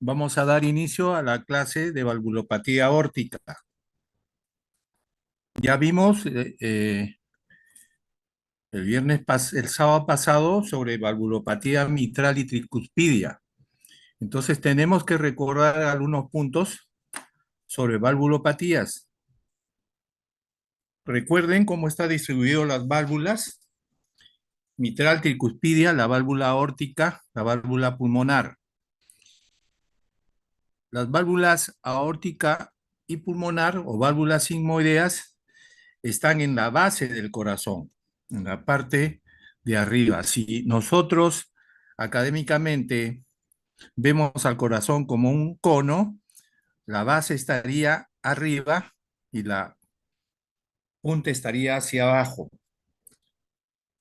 Vamos a dar inicio a la clase de valvulopatía aórtica. Ya vimos el sábado pasado sobre valvulopatía mitral y tricuspidia. Entonces tenemos que recordar algunos puntos sobre valvulopatías. Recuerden cómo está distribuido las válvulas: mitral, tricuspidia, la válvula aórtica, la válvula pulmonar. Las válvulas aórtica y pulmonar o válvulas sigmoideas están en la base del corazón, en la parte de arriba. Si nosotros académicamente vemos al corazón como un cono, la base estaría arriba y la punta estaría hacia abajo.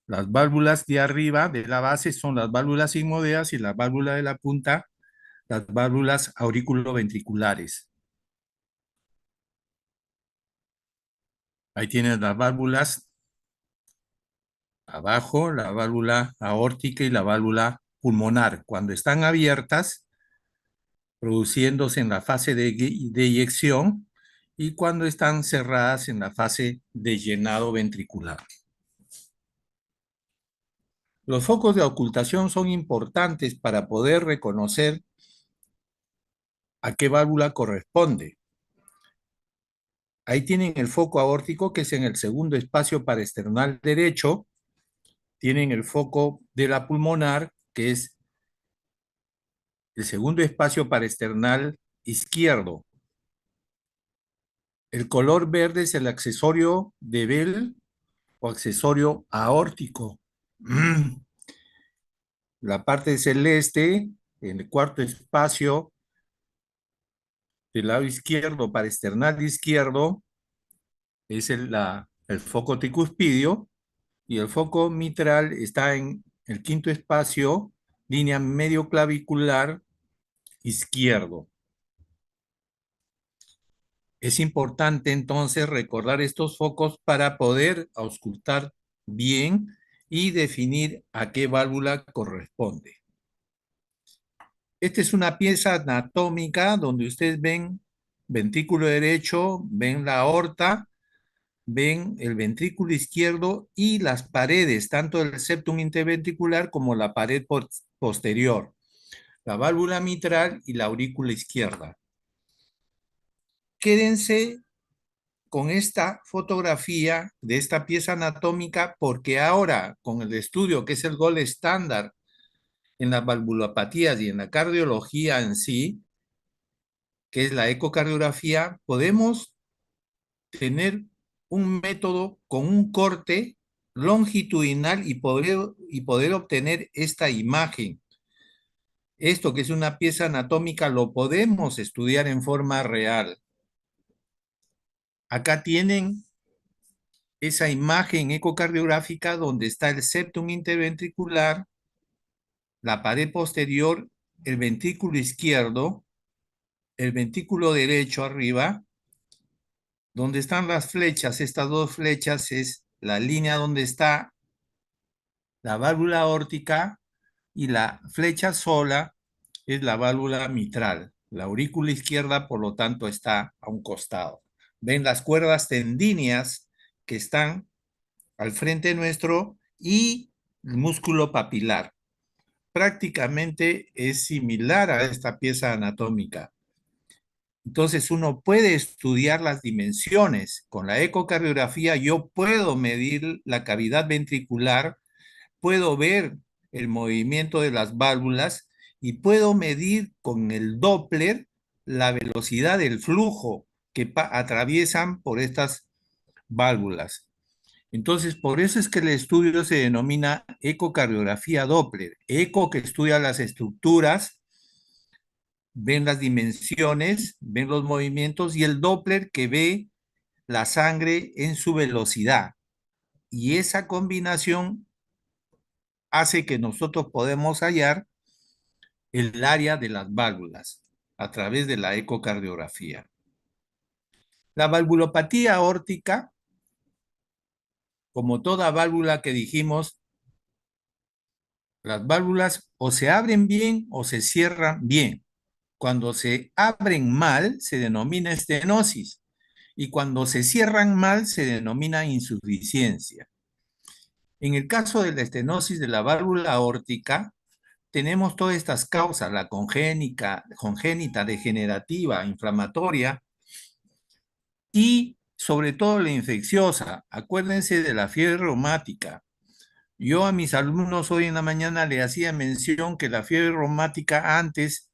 Las válvulas de arriba de la base son las válvulas sigmoideas y la válvula de la punta, las válvulas auriculoventriculares. Ahí tienes las válvulas abajo, la válvula aórtica y la válvula pulmonar. Cuando están abiertas, produciéndose en la fase de eyección, y cuando están cerradas en la fase de llenado ventricular. Los focos de ocultación son importantes para poder reconocer a qué válvula corresponde. Ahí tienen el foco aórtico, que es en el segundo espacio paraesternal derecho. Tienen el foco de la pulmonar, que es el segundo espacio paraesternal izquierdo. El color verde es el accesorio de Bell o accesorio aórtico. La parte celeste, en el cuarto espacio del lado izquierdo, paraesternal izquierdo, es el foco tricuspidio, y el foco mitral está en el quinto espacio, línea medio clavicular izquierdo. Es importante entonces recordar estos focos para poder auscultar bien y definir a qué válvula corresponde. Esta es una pieza anatómica donde ustedes ven ventrículo derecho, ven la aorta, ven el ventrículo izquierdo y las paredes, tanto del septum interventricular como la pared posterior, la válvula mitral y la aurícula izquierda. Quédense con esta fotografía de esta pieza anatómica, porque ahora, con el estudio que es el gold estándar en las valvulopatías y en la cardiología en sí, que es la ecocardiografía, podemos tener un método con un corte longitudinal y poder obtener esta imagen. Esto, que es una pieza anatómica, lo podemos estudiar en forma real. Acá tienen esa imagen ecocardiográfica donde está el septum interventricular, la pared posterior, el ventrículo izquierdo, el ventrículo derecho arriba, donde están las flechas. Estas dos flechas es la línea donde está la válvula aórtica, y la flecha sola es la válvula mitral. La aurícula izquierda, por lo tanto, está a un costado. Ven las cuerdas tendíneas que están al frente nuestro y el músculo papilar. Prácticamente es similar a esta pieza anatómica. Entonces uno puede estudiar las dimensiones. Con la ecocardiografía yo puedo medir la cavidad ventricular, puedo ver el movimiento de las válvulas y puedo medir con el Doppler la velocidad del flujo que atraviesan por estas válvulas. Entonces, por eso es que el estudio se denomina ecocardiografía Doppler. Eco, que estudia las estructuras, ven las dimensiones, ven los movimientos, y el Doppler, que ve la sangre en su velocidad. Y esa combinación hace que nosotros podemos hallar el área de las válvulas a través de la ecocardiografía. La valvulopatía aórtica, como toda válvula que dijimos, las válvulas o se abren bien o se cierran bien. Cuando se abren mal, se denomina estenosis. Y cuando se cierran mal, se denomina insuficiencia. En el caso de la estenosis de la válvula aórtica, tenemos todas estas causas, la congénita, degenerativa, inflamatoria y sobre todo la infecciosa. Acuérdense de la fiebre reumática. Yo a mis alumnos hoy en la mañana le hacía mención que la fiebre reumática antes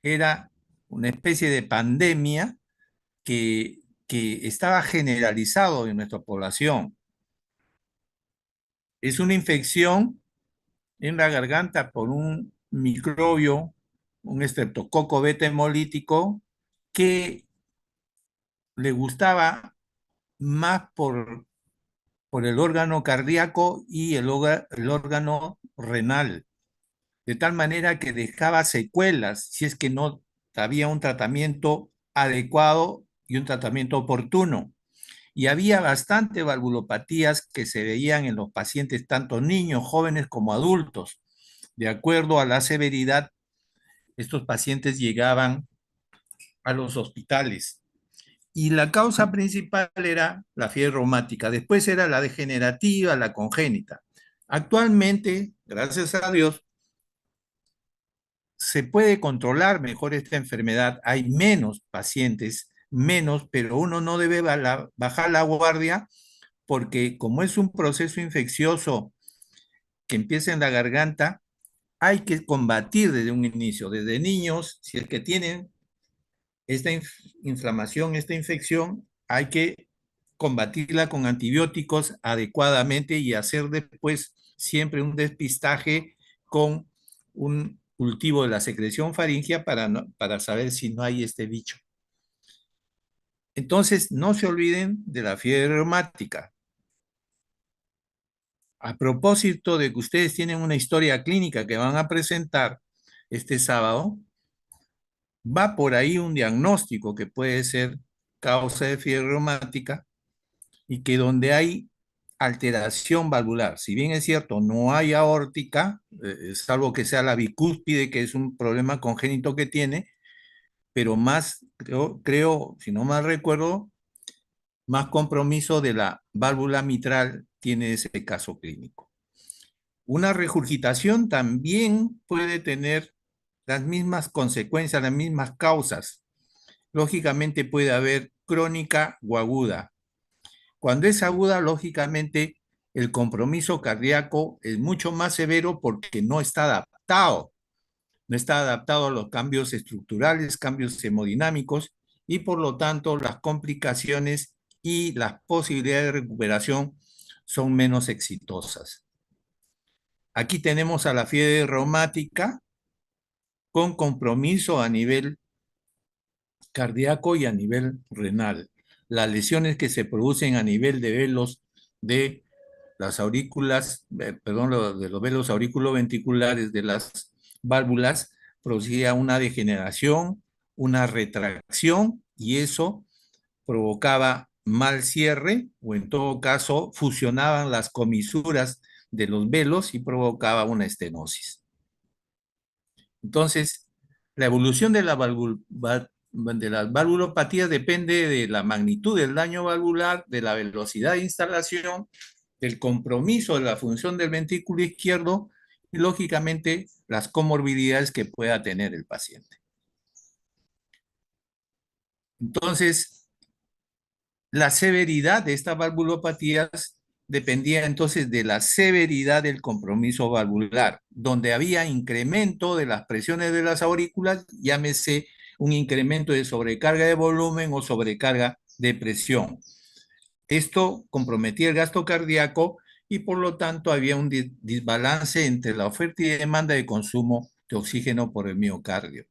era una especie de pandemia que estaba generalizado en nuestra población. Es una infección en la garganta por un microbio, un estreptococo beta hemolítico, que le gustaba más por el órgano cardíaco y el órgano renal, de tal manera que dejaba secuelas si es que no había un tratamiento adecuado y un tratamiento oportuno. Y había bastante valvulopatías que se veían en los pacientes, tanto niños, jóvenes como adultos. De acuerdo a la severidad, estos pacientes llegaban a los hospitales. Y la causa principal era la fiebre reumática, después era la degenerativa, la congénita. Actualmente, gracias a Dios, se puede controlar mejor esta enfermedad. Hay menos pacientes, menos, pero uno no debe bajar la guardia porque como es un proceso infeccioso que empieza en la garganta, hay que combatir desde un inicio, desde niños, si es que tienen esta inflamación, esta infección, hay que combatirla con antibióticos adecuadamente y hacer después siempre un despistaje con un cultivo de la secreción faríngea para saber si no hay este bicho. Entonces, no se olviden de la fiebre reumática. A propósito de que ustedes tienen una historia clínica que van a presentar este sábado, va por ahí un diagnóstico que puede ser causa de fiebre reumática y que donde hay alteración valvular, si bien es cierto, no hay aórtica, salvo que sea la bicúspide, que es un problema congénito que tiene, pero más, creo, si no mal recuerdo, más compromiso de la válvula mitral tiene ese caso clínico. Una regurgitación también puede tener las mismas consecuencias, las mismas causas. Lógicamente puede haber crónica o aguda. Cuando es aguda, lógicamente el compromiso cardíaco es mucho más severo porque no está adaptado a los cambios estructurales, cambios hemodinámicos y por lo tanto las complicaciones y las posibilidades de recuperación son menos exitosas. Aquí tenemos a la fiebre reumática con compromiso a nivel cardíaco y a nivel renal. Las lesiones que se producen a nivel de velos de las aurículas, perdón, de los velos auriculoventriculares de las válvulas, producía una degeneración, una retracción y eso provocaba mal cierre o en todo caso fusionaban las comisuras de los velos y provocaba una estenosis. Entonces, la evolución de las valvulopatías depende de la magnitud del daño valvular, de la velocidad de instalación, del compromiso de la función del ventrículo izquierdo y, lógicamente, las comorbilidades que pueda tener el paciente. Entonces, la severidad de estas valvulopatías dependía entonces de la severidad del compromiso valvular, donde había incremento de las presiones de las aurículas, llámese un incremento de sobrecarga de volumen o sobrecarga de presión. Esto comprometía el gasto cardíaco y por lo tanto había un desbalance entre la oferta y demanda de consumo de oxígeno por el miocardio.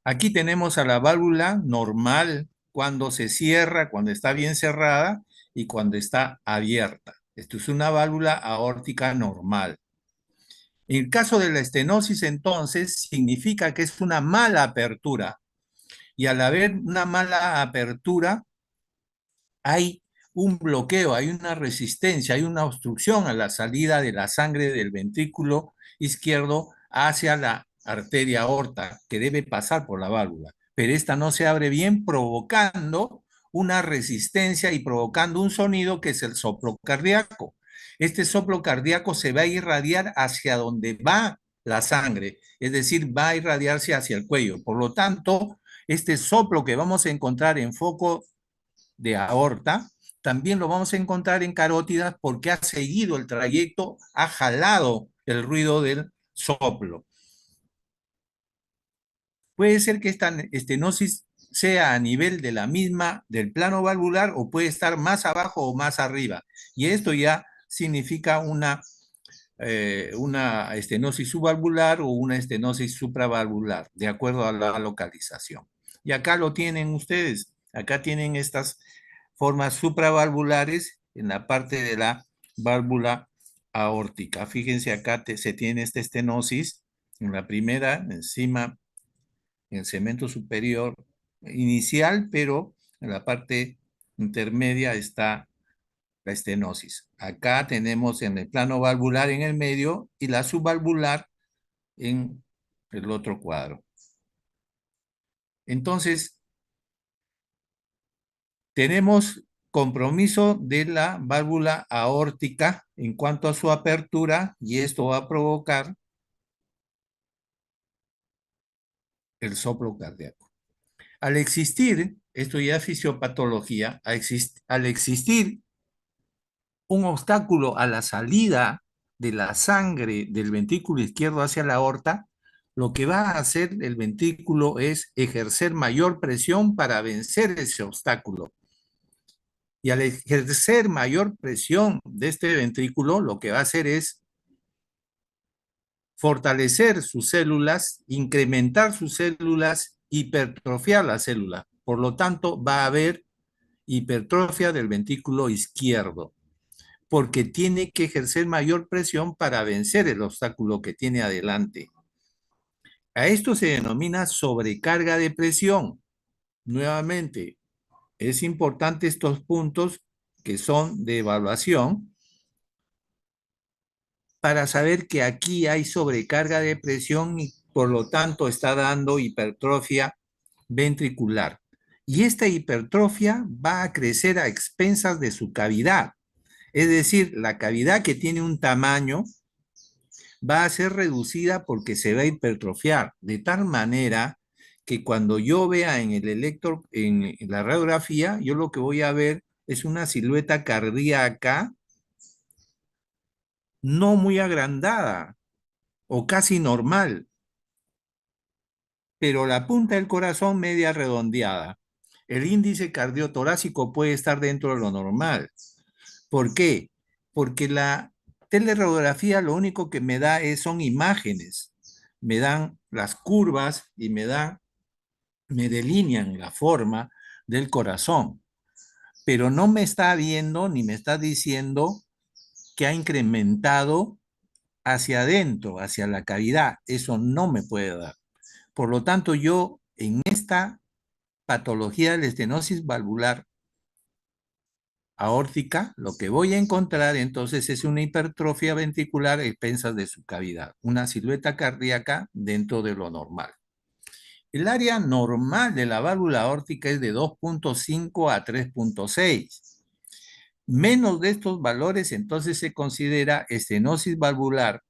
Aquí tenemos a la válvula normal cuando se cierra, cuando está bien cerrada y cuando está abierta. Esto es una válvula aórtica normal. En el caso de la estenosis, entonces, significa que es una mala apertura. Y al haber una mala apertura, hay un bloqueo, hay una resistencia, hay una obstrucción a la salida de la sangre del ventrículo izquierdo hacia la arteria aorta que debe pasar por la válvula, pero esta no se abre bien, provocando una resistencia y provocando un sonido que es el soplo cardíaco. Este soplo cardíaco se va a irradiar hacia donde va la sangre, es decir, va a irradiarse hacia el cuello. Por lo tanto, este soplo que vamos a encontrar en foco de aorta, también lo vamos a encontrar en carótidas porque ha seguido el trayecto, ha jalado el ruido del soplo. Puede ser que esta estenosis sea a nivel de la misma, del plano valvular, o puede estar más abajo o más arriba. Y esto ya significa una estenosis subvalvular o una estenosis supravalvular, de acuerdo a la localización. Y acá lo tienen ustedes. Acá tienen estas formas supravalvulares en la parte de la válvula aórtica. Fíjense, acá se tiene esta estenosis en la primera, encima, en el segmento superior inicial, pero en la parte intermedia está la estenosis. Acá tenemos en el plano valvular en el medio y la subvalvular en el otro cuadro. Entonces, tenemos compromiso de la válvula aórtica en cuanto a su apertura, y esto va a provocar el soplo cardíaco. Al existir, esto ya es fisiopatología, al existir un obstáculo a la salida de la sangre del ventrículo izquierdo hacia la aorta, lo que va a hacer el ventrículo es ejercer mayor presión para vencer ese obstáculo. Y al ejercer mayor presión de este ventrículo, lo que va a hacer es fortalecer sus células, incrementar sus células, hipertrofiar las células. Por lo tanto, va a haber hipertrofia del ventrículo izquierdo, porque tiene que ejercer mayor presión para vencer el obstáculo que tiene adelante. A esto se denomina sobrecarga de presión. Nuevamente, es importante estos puntos que son de evaluación para saber que aquí hay sobrecarga de presión y por lo tanto está dando hipertrofia ventricular. Y esta hipertrofia va a crecer a expensas de su cavidad. Es decir, la cavidad que tiene un tamaño va a ser reducida porque se va a hipertrofiar, de tal manera que cuando yo vea en el en la radiografía, yo lo que voy a ver es una silueta cardíaca no muy agrandada o casi normal, pero la punta del corazón media redondeada. El índice cardiotorácico puede estar dentro de lo normal. ¿Por qué? Porque la teleradiografía lo único que me da son imágenes. Me dan las curvas y me delinean la forma del corazón, pero no me está viendo ni me está diciendo que ha incrementado hacia adentro, hacia la cavidad. Eso no me puede dar. Por lo tanto, yo en esta patología de la estenosis valvular aórtica, lo que voy a encontrar entonces es una hipertrofia ventricular a expensas de su cavidad, una silueta cardíaca dentro de lo normal. El área normal de la válvula aórtica es de 2.5 a 3.6. Menos de estos valores, entonces se considera estenosis valvular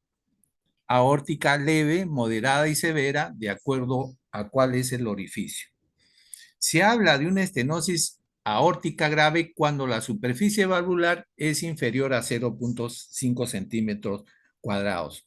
aórtica leve, moderada y severa, de acuerdo a cuál es el orificio. Se habla de una estenosis aórtica grave cuando la superficie valvular es inferior a 0.5 centímetros cuadrados.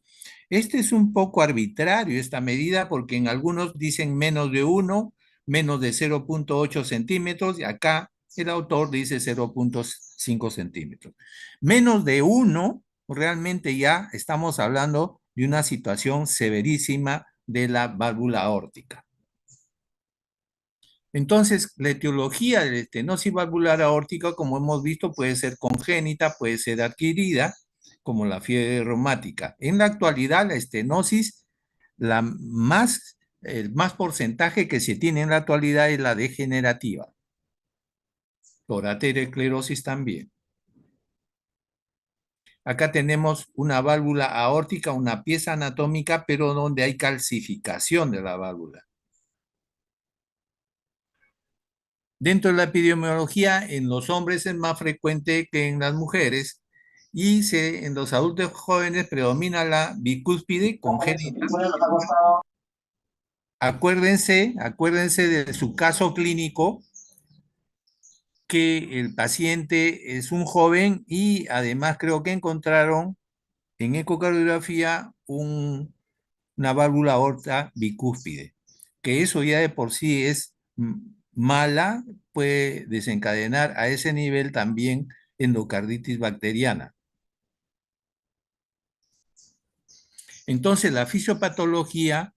Este es un poco arbitrario, esta medida, porque en algunos dicen menos de 1, menos de 0.8 centímetros, y acá el autor dice 0.5 centímetros. Menos de 1, realmente ya estamos hablando de una situación severísima de la válvula aórtica. Entonces, la etiología de la estenosis valvular aórtica, como hemos visto, puede ser congénita, puede ser adquirida, como la fiebre reumática. En la actualidad, la estenosis, el más porcentaje que se tiene en la actualidad es la degenerativa, por aterosclerosis también. Acá tenemos una válvula aórtica, una pieza anatómica, pero donde hay calcificación de la válvula. Dentro de la epidemiología, en los hombres es más frecuente que en las mujeres y en los adultos jóvenes predomina la bicúspide congénita. Acuérdense de su caso clínico, que el paciente es un joven y además creo que encontraron en ecocardiografía una válvula aorta bicúspide, que eso ya de por sí es mala, puede desencadenar a ese nivel también endocarditis bacteriana. Entonces, la fisiopatología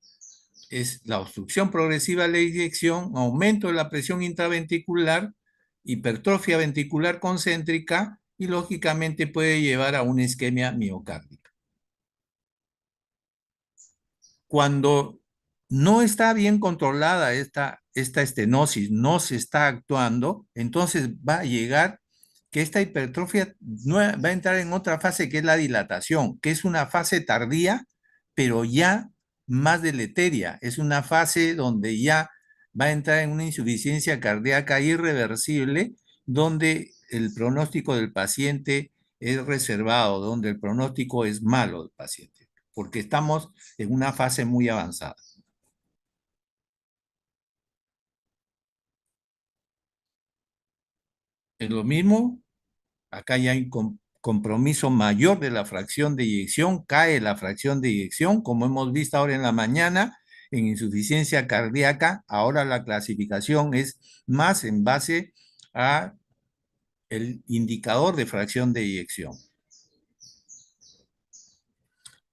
es la obstrucción progresiva de la eyección, aumento de la presión intraventricular, hipertrofia ventricular concéntrica y lógicamente puede llevar a una isquemia miocárdica. Cuando no está bien controlada esta estenosis, no se está actuando, entonces va a llegar que esta hipertrofia va a entrar en otra fase que es la dilatación, que es una fase tardía, pero ya más deleteria. Es una fase donde ya va a entrar en una insuficiencia cardíaca irreversible, donde el pronóstico del paciente es reservado, donde el pronóstico es malo del paciente, porque estamos en una fase muy avanzada. Es lo mismo, acá ya hay compromiso mayor de la fracción de eyección, cae la fracción de eyección, como hemos visto ahora en la mañana, en insuficiencia cardíaca, ahora la clasificación es más en base a el indicador de fracción de eyección.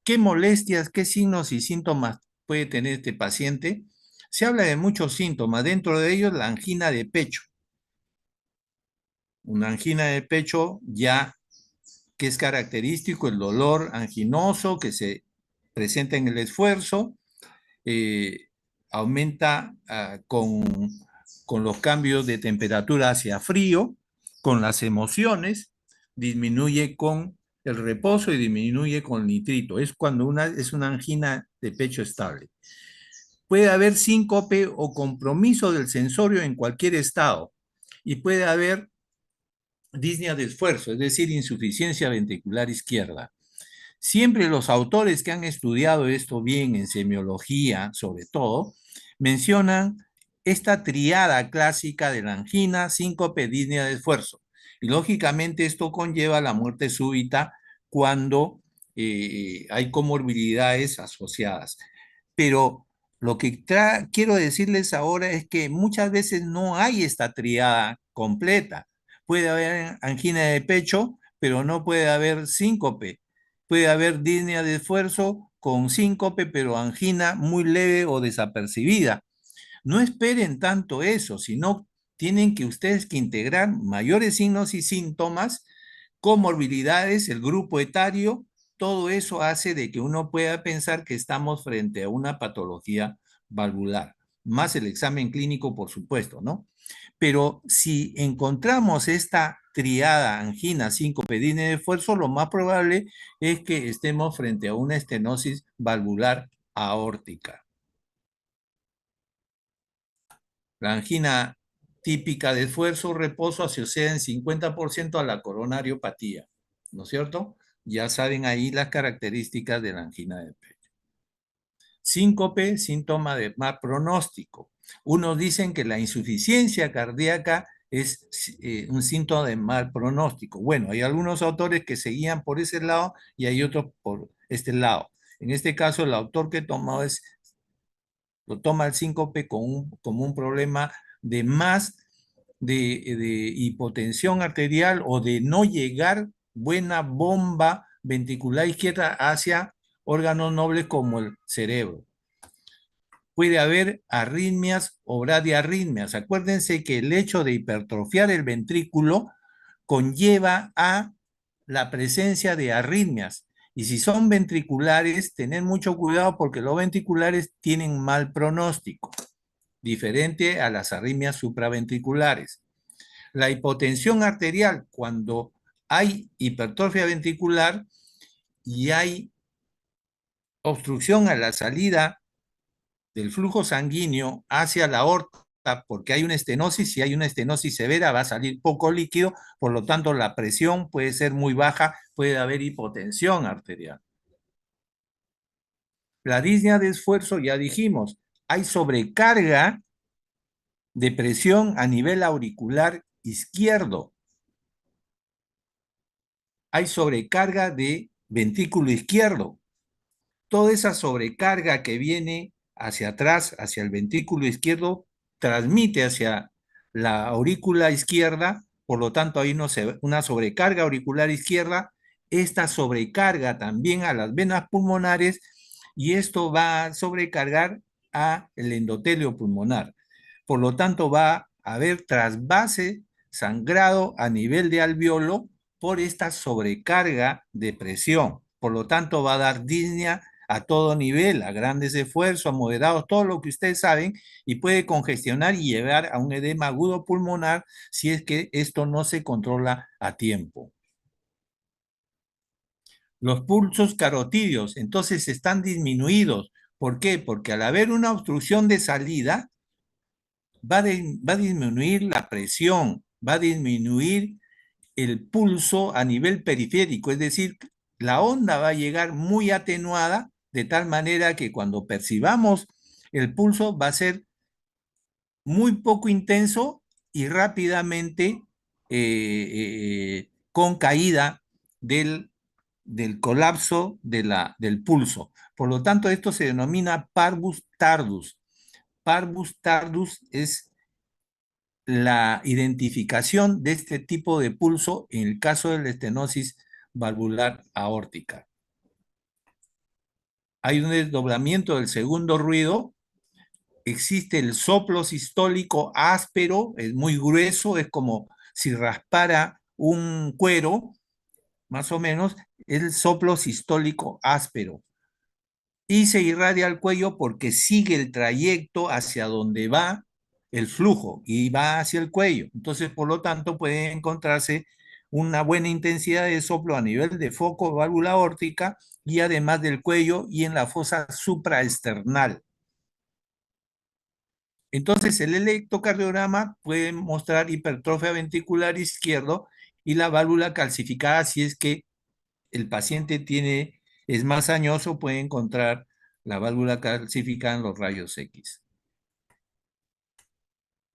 ¿Qué molestias, qué signos y síntomas puede tener este paciente? Se habla de muchos síntomas, dentro de ellos la angina de pecho. Una angina de pecho ya que es característico, el dolor anginoso que se presenta en el esfuerzo, eh, aumenta con los cambios de temperatura hacia frío, con las emociones, disminuye con el reposo y disminuye con el nitrito. Es cuando es una angina de pecho estable. Puede haber síncope o compromiso del sensorio en cualquier estado y puede haber disnea de esfuerzo, es decir, insuficiencia ventricular izquierda. Siempre los autores que han estudiado esto bien en semiología, sobre todo, mencionan esta triada clásica de la angina, síncope, disnea de esfuerzo. Y lógicamente esto conlleva la muerte súbita cuando hay comorbilidades asociadas. Pero lo que quiero decirles ahora es que muchas veces no hay esta triada completa. Puede haber angina de pecho, pero no puede haber síncope. Puede haber disnea de esfuerzo con síncope, pero angina muy leve o desapercibida. No esperen tanto eso, sino tienen que ustedes que integrar mayores signos y síntomas, comorbilidades, el grupo etario, todo eso hace de que uno pueda pensar que estamos frente a una patología valvular, más el examen clínico, por supuesto, ¿no? Pero si encontramos esta triada angina, síncope, disnea de esfuerzo, lo más probable es que estemos frente a una estenosis valvular aórtica. La angina típica de esfuerzo, reposo, asociada en 50% a la coronariopatía, ¿no es cierto? Ya saben ahí las características de la angina de pecho. Síncope, síntoma de mal pronóstico. Unos dicen que la insuficiencia cardíaca es un síntoma de mal pronóstico. Bueno, hay algunos autores que seguían por ese lado y hay otros por este lado. En este caso, el autor que tomó lo toma el síncope como un problema de más de hipotensión arterial o de no llegar buena bomba ventricular izquierda hacia órganos nobles como el cerebro. Puede haber arritmias o bradiarritmias. Acuérdense que el hecho de hipertrofiar el ventrículo conlleva a la presencia de arritmias. Y si son ventriculares, tener mucho cuidado porque los ventriculares tienen mal pronóstico, diferente a las arritmias supraventriculares. La hipotensión arterial, cuando hay hipertrofia ventricular y hay obstrucción a la salida del flujo sanguíneo hacia la aorta, porque hay una estenosis, si hay una estenosis severa va a salir poco líquido, por lo tanto la presión puede ser muy baja, puede haber hipotensión arterial. La disnea de esfuerzo, ya dijimos, hay sobrecarga de presión a nivel auricular izquierdo, hay sobrecarga de ventrículo izquierdo. Toda esa sobrecarga que viene hacia atrás, hacia el ventrículo izquierdo, transmite hacia la aurícula izquierda, por lo tanto hay una sobrecarga auricular izquierda, esta sobrecarga también a las venas pulmonares y esto va a sobrecargar a el endotelio pulmonar. Por lo tanto va a haber trasvase sangrado a nivel de alveolo por esta sobrecarga de presión. Por lo tanto va a dar disnea a todo nivel, a grandes esfuerzos, a moderados, todo lo que ustedes saben, y puede congestionar y llevar a un edema agudo pulmonar si es que esto no se controla a tiempo. Los pulsos carotídeos entonces están disminuidos. ¿Por qué? Porque al haber una obstrucción de salida, va a disminuir la presión, va a disminuir el pulso a nivel periférico, es decir, la onda va a llegar muy atenuada de tal manera que cuando percibamos el pulso va a ser muy poco intenso y rápidamente con caída del colapso del pulso. Por lo tanto, esto se denomina parvus tardus. Parvus tardus es la identificación de este tipo de pulso en el caso de la estenosis valvular aórtica. Hay un desdoblamiento del segundo ruido, existe el soplo sistólico áspero, es muy grueso, es como si raspara un cuero, más o menos, es el soplo sistólico áspero. Y se irradia al cuello porque sigue el trayecto hacia donde va el flujo y va hacia el cuello. Entonces, por lo tanto, puede encontrarse una buena intensidad de soplo a nivel de foco, válvula aórtica y además del cuello y en la fosa supraesternal. Entonces, el electrocardiograma puede mostrar hipertrofia ventricular izquierdo y la válvula calcificada si es que el paciente es más añoso, puede encontrar la válvula calcificada en los rayos X.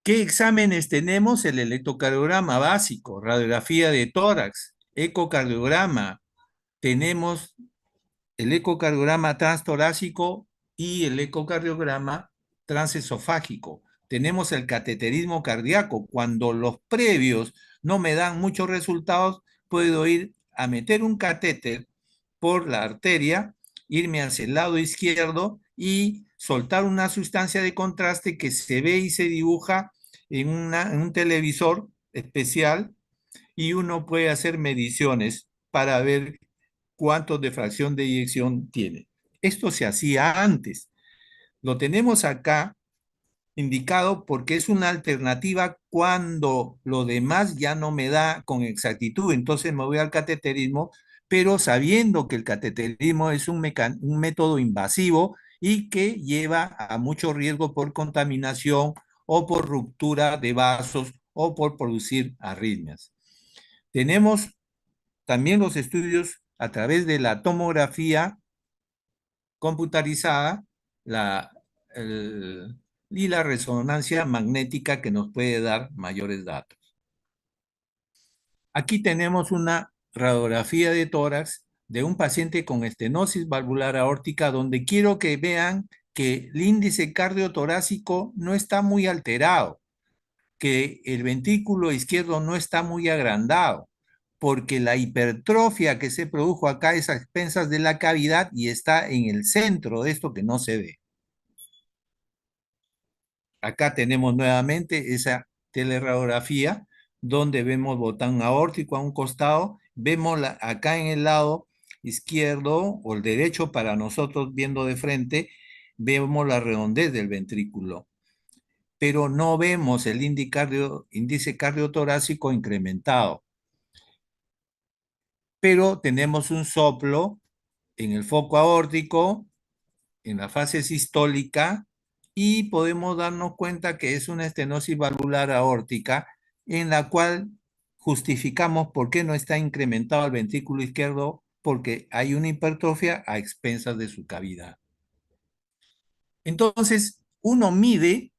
¿Qué exámenes tenemos? El electrocardiograma básico, radiografía de tórax, ecocardiograma. Tenemos el ecocardiograma transtorácico y el ecocardiograma transesofágico. Tenemos el cateterismo cardíaco. Cuando los previos no me dan muchos resultados, puedo ir a meter un catéter por la arteria, irme hacia el lado izquierdo y soltar una sustancia de contraste que se ve y se dibuja en un televisor especial y uno puede hacer mediciones para ver cuánto de fracción de eyección tiene. Esto se hacía antes. Lo tenemos acá indicado porque es una alternativa cuando lo demás ya no me da con exactitud. Entonces me voy al cateterismo, pero sabiendo que el cateterismo es un método invasivo y que lleva a mucho riesgo por contaminación o por ruptura de vasos o por producir arritmias. Tenemos también los estudios a través de la tomografía computarizada la, y la resonancia magnética que nos puede dar mayores datos. Aquí tenemos una radiografía de tórax de un paciente con estenosis valvular aórtica donde quiero que vean que el índice cardiotorácico no está muy alterado, que el ventrículo izquierdo no está muy agrandado, porque la hipertrofia que se produjo acá es a expensas de la cavidad y está en el centro de esto que no se ve. Acá tenemos nuevamente esa teleradiografía donde vemos botón aórtico a un costado, vemos acá en el lado izquierdo o el derecho para nosotros viendo de frente, vemos la redondez del ventrículo, pero no vemos el índice cardiotorácico incrementado. pero tenemos un soplo en el foco aórtico, en la fase sistólica, y podemos darnos cuenta que es una estenosis valvular aórtica en la cual justificamos por qué no está incrementado el ventrículo izquierdo, porque hay una hipertrofia a expensas de su cavidad. Entonces, uno mide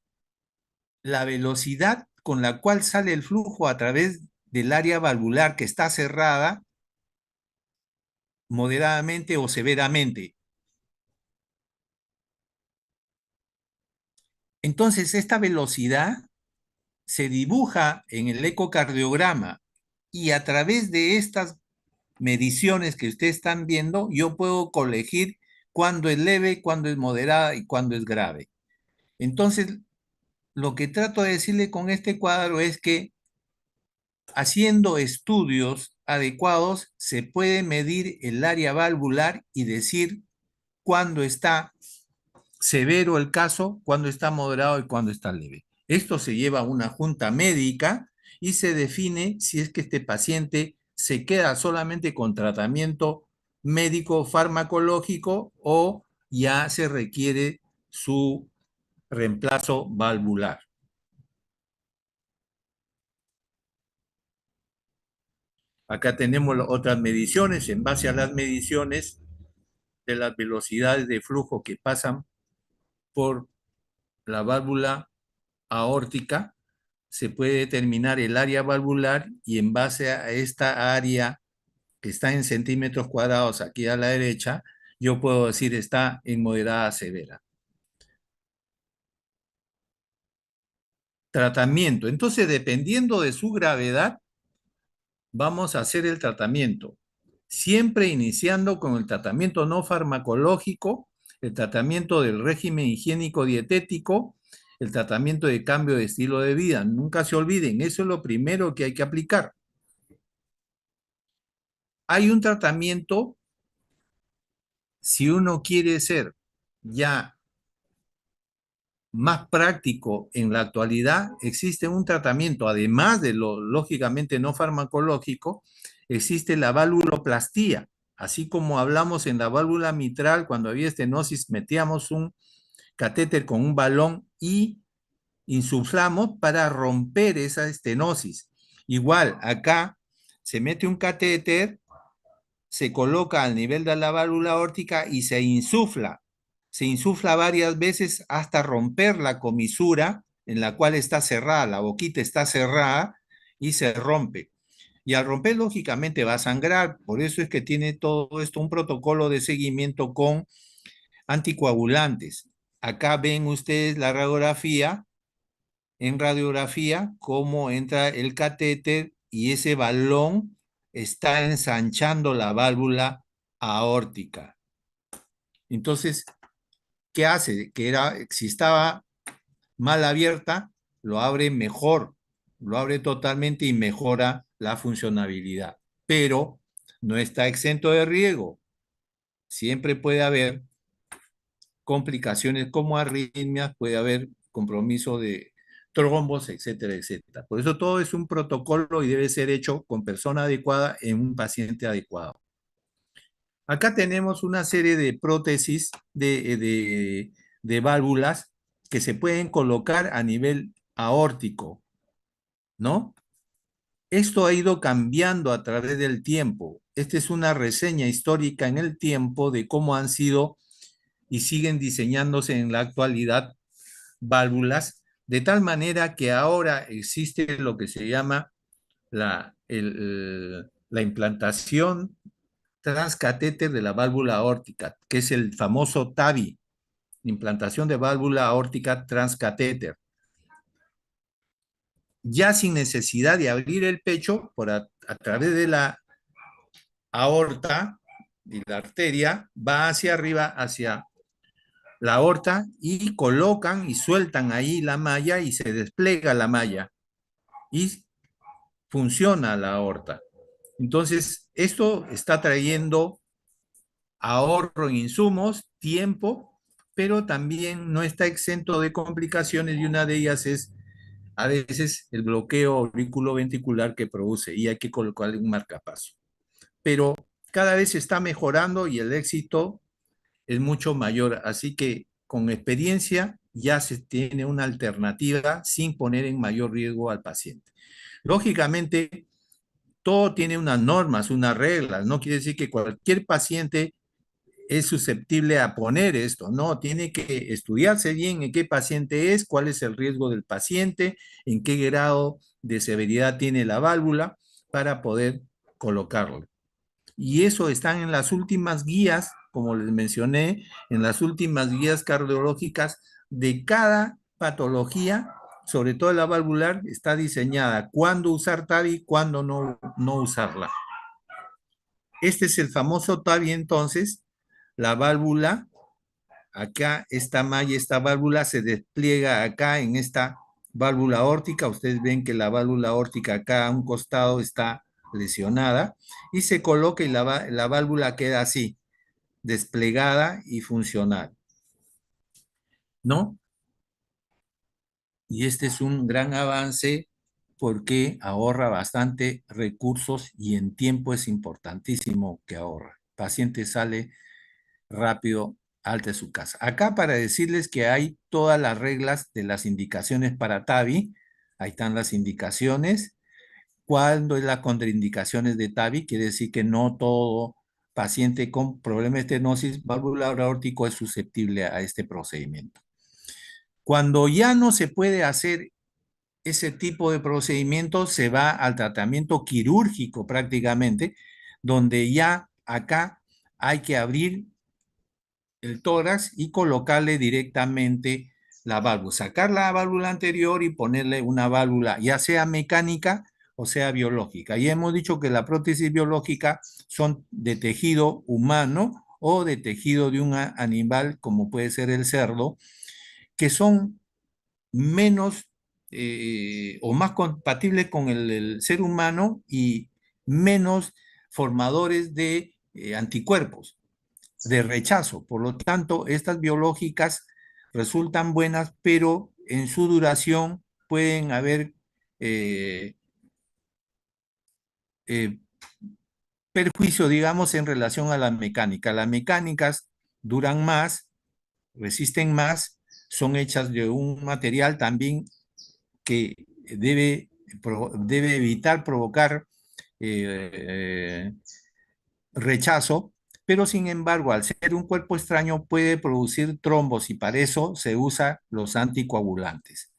la velocidad con la cual sale el flujo a través del área valvular que está cerrada moderadamente o severamente. Entonces, esta velocidad se dibuja en el ecocardiograma y a través de estas mediciones que ustedes están viendo, yo puedo colegir cuándo es leve, cuándo es moderada y cuándo es grave. Entonces, lo que trato de decirle con este cuadro es que haciendo estudios adecuados se puede medir el área valvular y decir cuándo está severo el caso, cuándo está moderado y cuándo está leve. Esto se lleva a una junta médica y se define si es que este paciente se queda solamente con tratamiento médico farmacológico o ya se requiere su reemplazo valvular. Acá tenemos otras mediciones. En base a las mediciones de las velocidades de flujo que pasan por la válvula aórtica, se puede determinar el área valvular y en base a esta área que está en centímetros cuadrados aquí a la derecha, yo puedo decir está en moderada severa. Tratamiento. Entonces, dependiendo de su gravedad, vamos a hacer el tratamiento. Siempre iniciando con el tratamiento no farmacológico, el tratamiento del régimen higiénico dietético, el tratamiento de cambio de estilo de vida. Nunca se olviden, eso es lo primero que hay que aplicar. Hay un tratamiento, si uno quiere ser ya más práctico en la actualidad, existe un tratamiento, además de lo lógicamente no farmacológico, existe la valvuloplastía. Así como hablamos en la válvula mitral, cuando había estenosis, metíamos un catéter con un balón y insuflamos para romper esa estenosis. Igual, acá se mete un catéter, se coloca al nivel de la válvula aórtica y se insufla. Se insufla varias veces hasta romper la comisura en la cual está cerrada, la boquita está cerrada y se rompe. Y al romper, lógicamente, va a sangrar. Por eso es que tiene todo esto un protocolo de seguimiento con anticoagulantes. Acá ven ustedes la radiografía, en radiografía, cómo entra el catéter y ese balón está ensanchando la válvula aórtica. Entonces, ¿qué hace? Si estaba mal abierta, lo abre mejor, lo abre totalmente y mejora la funcionabilidad. Pero no está exento de riesgo. Siempre puede haber complicaciones como arritmias, puede haber compromiso de trombos, etcétera, etcétera. Por eso todo es un protocolo y debe ser hecho con persona adecuada en un paciente adecuado. Acá tenemos una serie de prótesis de válvulas que se pueden colocar a nivel aórtico, ¿no? Esto ha ido cambiando a través del tiempo. Esta es una reseña histórica en el tiempo de cómo han sido y siguen diseñándose en la actualidad válvulas, de tal manera que ahora existe lo que se llama la implantación transcatéter de la válvula aórtica, que es el famoso TAVI, implantación de válvula aórtica transcatéter. Ya sin necesidad de abrir el pecho a través de la aorta y la arteria, va hacia arriba, hacia la aorta y colocan y sueltan ahí la malla y se despliega la malla y funciona la aorta. Entonces, esto está trayendo ahorro en insumos, tiempo, pero también no está exento de complicaciones y una de ellas es a veces el bloqueo auriculoventricular que produce y hay que colocarle un marcapaso. pero cada vez se está mejorando y el éxito es mucho mayor. Así que con experiencia ya se tiene una alternativa sin poner en mayor riesgo al paciente. Lógicamente, todo tiene unas normas, unas reglas. No quiere decir que cualquier paciente es susceptible a poner esto. No, tiene que estudiarse bien en qué paciente es, cuál es el riesgo del paciente, en qué grado de severidad tiene la válvula para poder colocarlo. Y eso están en las últimas guías, como les mencioné, en las últimas guías cardiológicas de cada patología, sobre todo la valvular, está diseñada cuándo usar TAVI, cuándo no usarla. Este es el famoso TAVI entonces, la válvula, acá esta malla, esta válvula se despliega acá en esta válvula aórtica. Ustedes ven que la válvula aórtica acá a un costado está lesionada y se coloca y la válvula queda así, desplegada y funcional, ¿no? Y este es un gran avance porque ahorra bastante recursos y en tiempo es importantísimo que ahorra. El paciente sale rápido alta de su casa. Acá para decirles que hay todas las reglas de las indicaciones para TAVI. Ahí están las indicaciones. ¿Cuándo es las contraindicaciones de TAVI? Quiere decir que no todo paciente con problema de estenosis valvular aórtico es susceptible a este procedimiento. Cuando ya no se puede hacer ese tipo de procedimiento, se va al tratamiento quirúrgico prácticamente, donde ya acá hay que abrir el tórax y colocarle directamente la válvula, sacar la válvula anterior y ponerle una válvula, ya sea mecánica o sea biológica. Y hemos dicho que la prótesis biológica son de tejido humano o de tejido de un animal, como puede ser el cerdo, que son menos o más compatibles con el ser humano y menos formadores de anticuerpos de rechazo. Por lo tanto, estas biológicas resultan buenas, pero en su duración pueden haber eh, eh, perjuicio, digamos, en relación a la mecánica. Las mecánicas duran más, resisten más, son hechas de un material también que debe evitar provocar eh, rechazo, pero sin embargo, al ser un cuerpo extraño puede producir trombos y para eso se usan los anticoagulantes.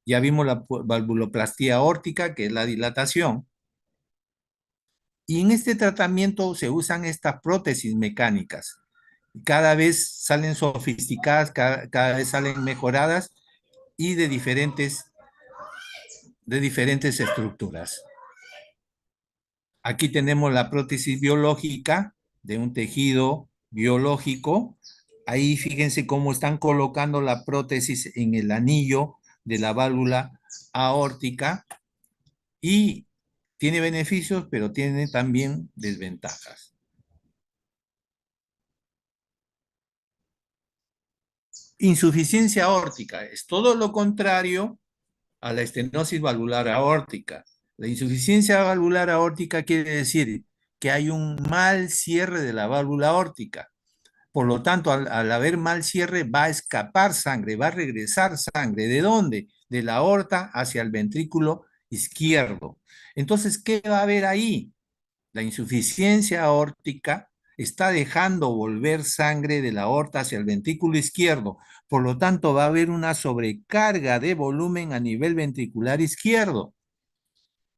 Ya vimos la valvuloplastía aórtica, que es la dilatación, y en este tratamiento se usan estas prótesis mecánicas. Cada vez salen sofisticadas, cada vez salen mejoradas y de diferentes estructuras. Aquí tenemos la prótesis biológica de un tejido biológico. Ahí fíjense cómo están colocando la prótesis en el anillo de la válvula aórtica y tiene beneficios, pero tiene también desventajas. Insuficiencia aórtica es todo lo contrario a la estenosis valvular aórtica. La insuficiencia valvular aórtica quiere decir que hay un mal cierre de la válvula aórtica. Por lo tanto, al haber mal cierre, va a escapar sangre, va a regresar sangre. ¿De dónde? De la aorta hacia el ventrículo izquierdo. Entonces, ¿qué va a haber ahí? La insuficiencia aórtica está dejando volver sangre de la aorta hacia el ventrículo izquierdo. Por lo tanto, va a haber una sobrecarga de volumen a nivel ventricular izquierdo.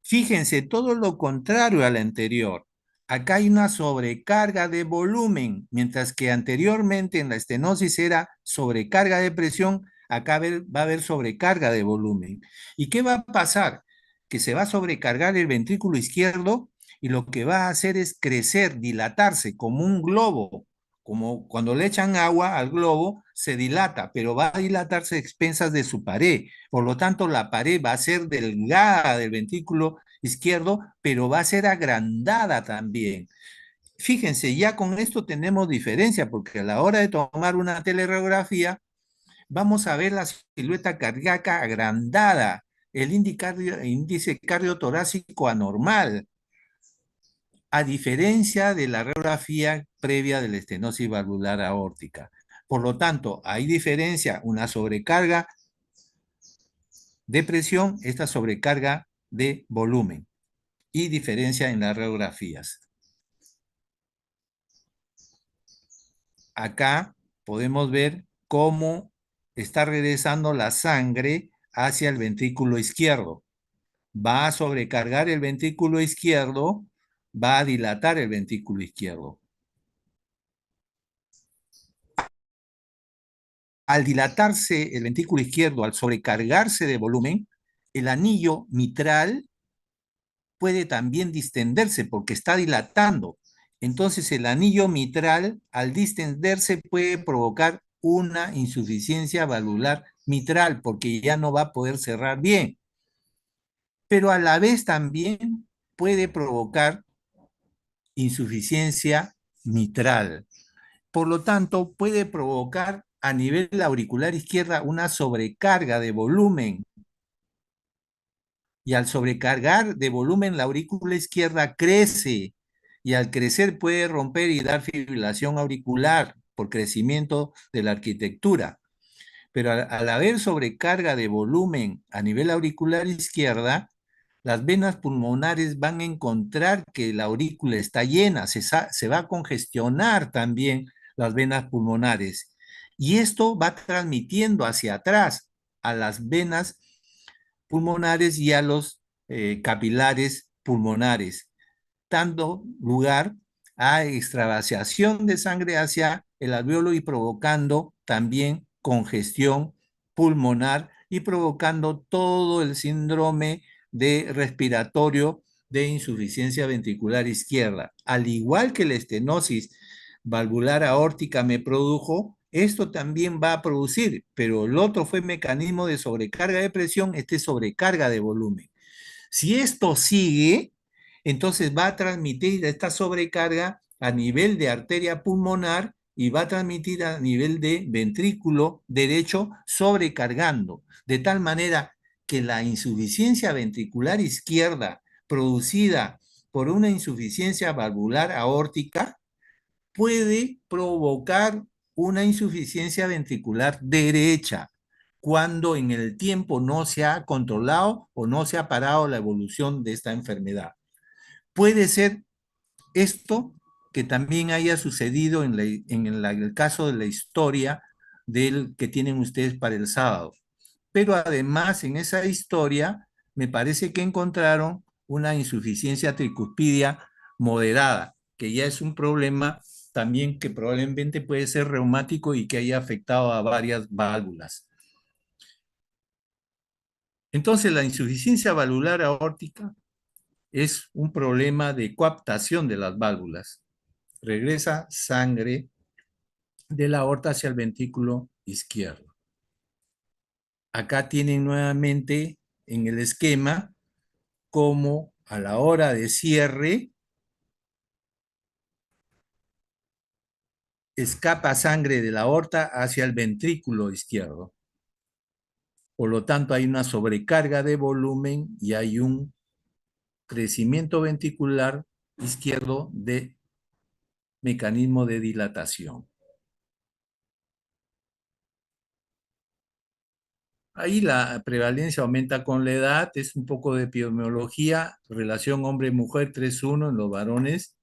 Fíjense, todo lo contrario a la anterior. Acá hay una sobrecarga de volumen, mientras que anteriormente en la estenosis era sobrecarga de presión, acá va a haber sobrecarga de volumen. ¿Y qué va a pasar? Que se va a sobrecargar el ventrículo izquierdo y lo que va a hacer es crecer, dilatarse como un globo, como cuando le echan agua al globo, se dilata, pero va a dilatarse a expensas de su pared. Por lo tanto, la pared va a ser delgada del ventrículo izquierdo, pero va a ser agrandada también. Fíjense, ya con esto tenemos diferencia, porque a la hora de tomar una teleradiografía, vamos a ver la silueta cardíaca agrandada, el índice cardiotorácico anormal. a diferencia de la radiografía previa de la estenosis valvular aórtica. Por lo tanto, hay diferencia, una sobrecarga de presión, esta sobrecarga de volumen y diferencia en las radiografías. Acá podemos ver cómo está regresando la sangre hacia el ventrículo izquierdo. Va a sobrecargar el ventrículo izquierdo, va a dilatar el ventrículo izquierdo. Al dilatarse el ventrículo izquierdo, al sobrecargarse de volumen, el anillo mitral puede también distenderse porque está dilatando. Entonces el anillo mitral, al distenderse, puede provocar una insuficiencia valvular mitral porque ya no va a poder cerrar bien. Pero a la vez también puede provocar insuficiencia mitral. Por lo tanto, puede provocar a nivel auricular izquierda una sobrecarga de volumen. Y al sobrecargar de volumen, la aurícula izquierda crece. Y al crecer puede romper y dar fibrilación auricular por crecimiento de la arquitectura. Pero al haber sobrecarga de volumen a nivel auricular izquierda, las venas pulmonares van a encontrar que la aurícula está llena, se va a congestionar también las venas pulmonares. Y esto va transmitiendo hacia atrás a las venas pulmonares y a los capilares pulmonares, dando lugar a extravasación de sangre hacia el alveolo y provocando también congestión pulmonar y provocando todo el síndrome de respiratorio de insuficiencia ventricular izquierda. Al igual que la estenosis valvular aórtica me produjo, esto también va a producir, pero el otro fue mecanismo de sobrecarga de presión, este es sobrecarga de volumen. Si esto sigue, entonces va a transmitir esta sobrecarga a nivel de arteria pulmonar y va a transmitir a nivel de ventrículo derecho sobrecargando, de tal manera que la insuficiencia ventricular izquierda producida por una insuficiencia valvular aórtica puede provocar una insuficiencia ventricular derecha cuando en el tiempo no se ha controlado o no se ha parado la evolución de esta enfermedad. Puede ser esto que también haya sucedido el caso de la historia del que tienen ustedes para el sábado. Pero además en esa historia me parece que encontraron una insuficiencia tricuspidia moderada, que ya es un problema también que probablemente puede ser reumático y que haya afectado a varias válvulas. Entonces, la insuficiencia valvular aórtica es un problema de coaptación de las válvulas. Regresa sangre de la aorta hacia el ventrículo izquierdo. Acá tienen nuevamente en el esquema cómo a la hora de cierre escapa sangre de la aorta hacia el ventrículo izquierdo. Por lo tanto, hay una sobrecarga de volumen y hay un crecimiento ventricular izquierdo de mecanismo de dilatación. Ahí la prevalencia aumenta con la edad, es un poco de epidemiología, relación hombre-mujer 3:1 en los varones.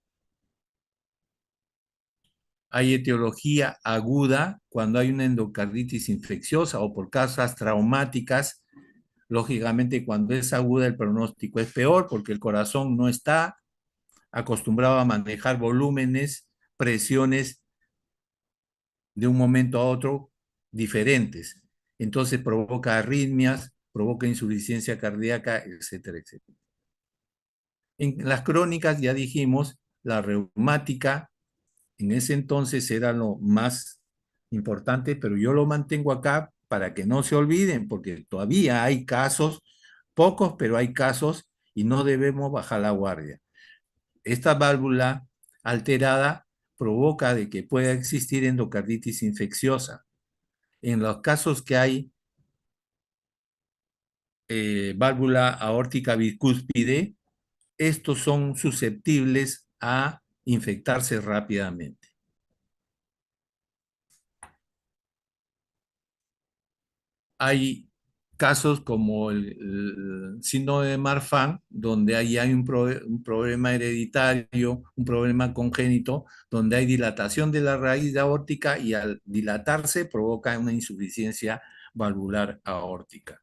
Hay etiología aguda cuando hay una endocarditis infecciosa o por causas traumáticas. Lógicamente, cuando es aguda el pronóstico es peor porque el corazón no está acostumbrado a manejar volúmenes, presiones de un momento a otro diferentes. Entonces provoca arritmias, provoca insuficiencia cardíaca, etcétera, etcétera. En las crónicas ya dijimos, la reumática en ese entonces era lo más importante, pero yo lo mantengo acá para que no se olviden, porque todavía hay casos, pocos, pero hay casos y no debemos bajar la guardia. Esta válvula alterada provoca de que pueda existir endocarditis infecciosa. En los casos que hay válvula aórtica bicúspide, estos son susceptibles a infectarse rápidamente. Hay casos como el síndrome de Marfan, donde ahí hay un problema hereditario, un problema congénito, donde hay dilatación de la raíz aórtica y al dilatarse provoca una insuficiencia valvular aórtica.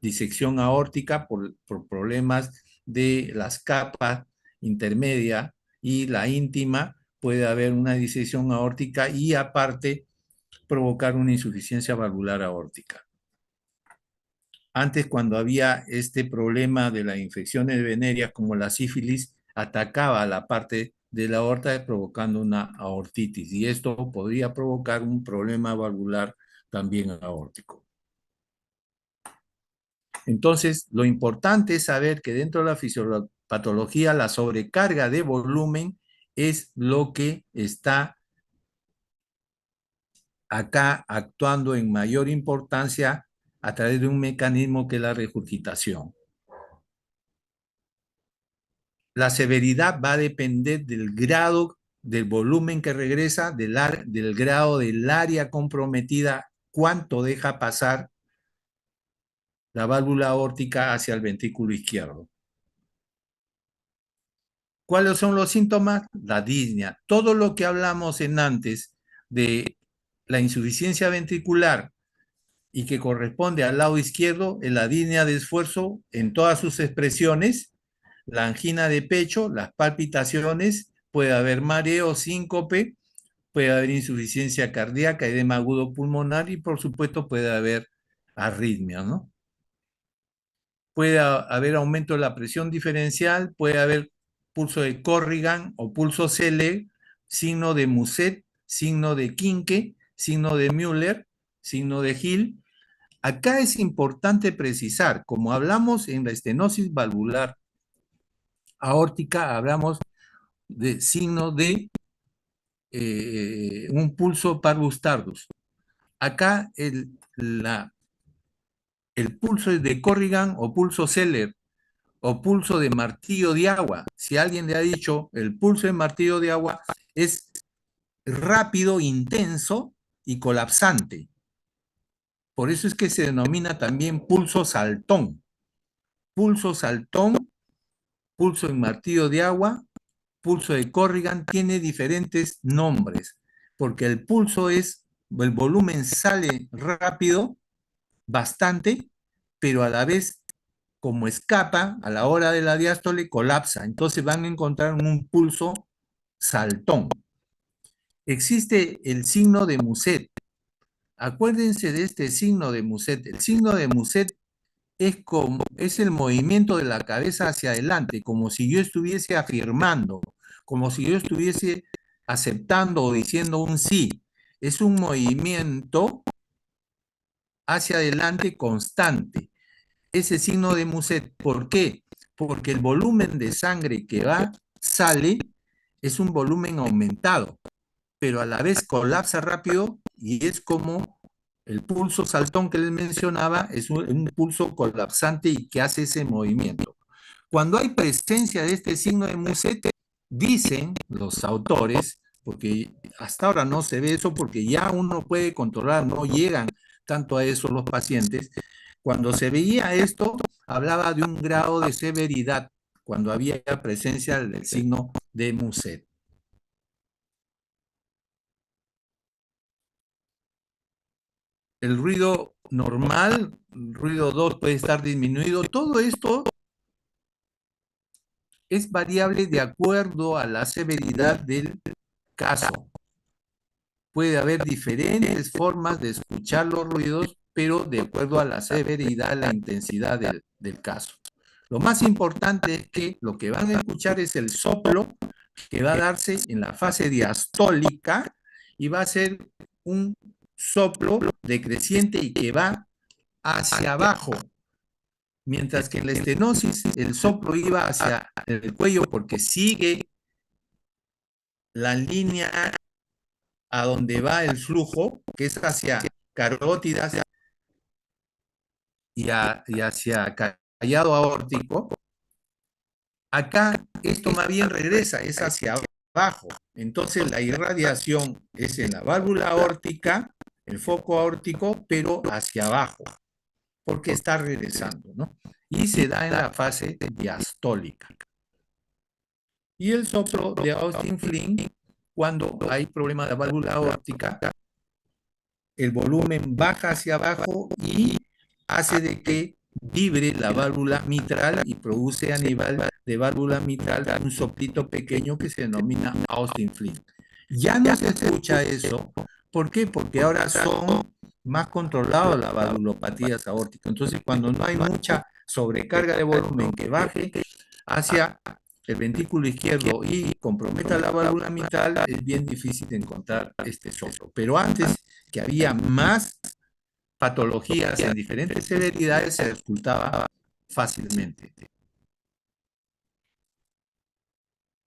Disección aórtica por problemas de las capas intermedia y la íntima, puede haber una disección aórtica y aparte provocar una insuficiencia valvular aórtica. Antes, cuando había este problema de las infecciones venéreas como la sífilis, atacaba la parte de la aorta provocando una aortitis y esto podría provocar un problema valvular también aórtico. Entonces, lo importante es saber que dentro de la fisiopatología la sobrecarga de volumen es lo que está acá actuando en mayor importancia a través de un mecanismo que es la regurgitación. La severidad va a depender del grado del volumen que regresa, del grado del área comprometida, cuánto deja pasar la válvula aórtica hacia el ventrículo izquierdo. ¿Cuáles son los síntomas? La disnea. Todo lo que hablamos en antes de la insuficiencia ventricular y que corresponde al lado izquierdo, en la disnea de esfuerzo en todas sus expresiones, la angina de pecho, las palpitaciones, puede haber mareo, síncope, puede haber insuficiencia cardíaca, edema agudo pulmonar y por supuesto puede haber arritmia, ¿no? Puede haber aumento de la presión diferencial, puede haber pulso de Corrigan o pulso Seeleg, signo de Muset, signo de Kinke, signo de Müller, signo de Hill. Acá es importante precisar, como hablamos en la estenosis valvular aórtica, hablamos de signo de un pulso parvus tardus. Acá el pulso es de Corrigan o pulso Seeleg o pulso de martillo de agua. Si alguien le ha dicho el pulso de martillo de agua es rápido, intenso y colapsante. Por eso es que se denomina también pulso saltón. Pulso saltón, pulso en martillo de agua, pulso de Corrigan, tiene diferentes nombres, porque el pulso es, el volumen sale rápido, bastante, pero a la vez, como escapa, a la hora de la diástole, colapsa. Entonces van a encontrar un pulso saltón. Existe el signo de Muset. Acuérdense de este signo de Muset. El signo de Muset es el movimiento de la cabeza hacia adelante, como si yo estuviese afirmando, como si yo estuviese aceptando o diciendo un sí. Es un movimiento hacia adelante constante. Ese signo de Muset, ¿por qué? Porque el volumen de sangre que sale, es un volumen aumentado, pero a la vez colapsa rápido y es como el pulso saltón que les mencionaba, es un pulso colapsante y que hace ese movimiento. Cuando hay presencia de este signo de Muset, dicen los autores, porque hasta ahora no se ve eso porque ya uno puede controlar, no llegan tanto a eso los pacientes. Cuando se veía esto, hablaba de un grado de severidad cuando había presencia del signo de Muset. El ruido normal, el ruido 2 puede estar disminuido. Todo esto es variable de acuerdo a la severidad del caso. Puede haber diferentes formas de escuchar los ruidos, pero de acuerdo a la severidad, la intensidad del caso. Lo más importante es que lo que van a escuchar es el soplo que va a darse en la fase diastólica y va a ser un soplo decreciente y que va hacia abajo, mientras que en la estenosis el soplo iba hacia el cuello porque sigue la línea a donde va el flujo, que es hacia carótidas y hacia callado aórtico. Acá esto más bien regresa, es hacia abajo. Entonces la irradiación es en la válvula aórtica, el foco aórtico, pero hacia abajo, porque está regresando, ¿no? Y se da en la fase diastólica. Y el soplo de Austin Flynn, cuando hay problema de la válvula aórtica, el volumen baja hacia abajo y hace de que vibre la válvula mitral y produce a nivel de válvula mitral un soplito pequeño que se denomina Austin Flynn. Ya no se escucha eso. ¿Por qué? Porque ahora son más controladas las valvulopatías aórticas. Entonces, cuando no hay mucha sobrecarga de volumen que baje hacia el ventrículo izquierdo y comprometa la válvula mitral, es bien difícil de encontrar este soplo. Pero antes, que había más patologías en diferentes severidades, se ocultaba fácilmente.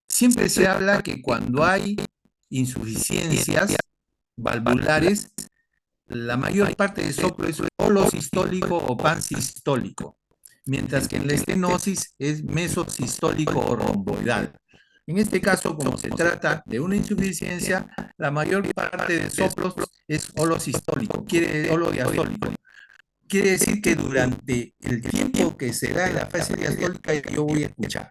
Siempre se habla que cuando hay insuficiencias valvulares, la mayor parte del soplo es holosistólico o pansistólico, mientras que en la estenosis es mesosistólico o romboidal. En este caso, como se trata de una insuficiencia, la mayor parte de soplos es holosistólico, holodiastólico. Quiere decir que durante el tiempo que se da en la fase diastólica yo voy a escuchar.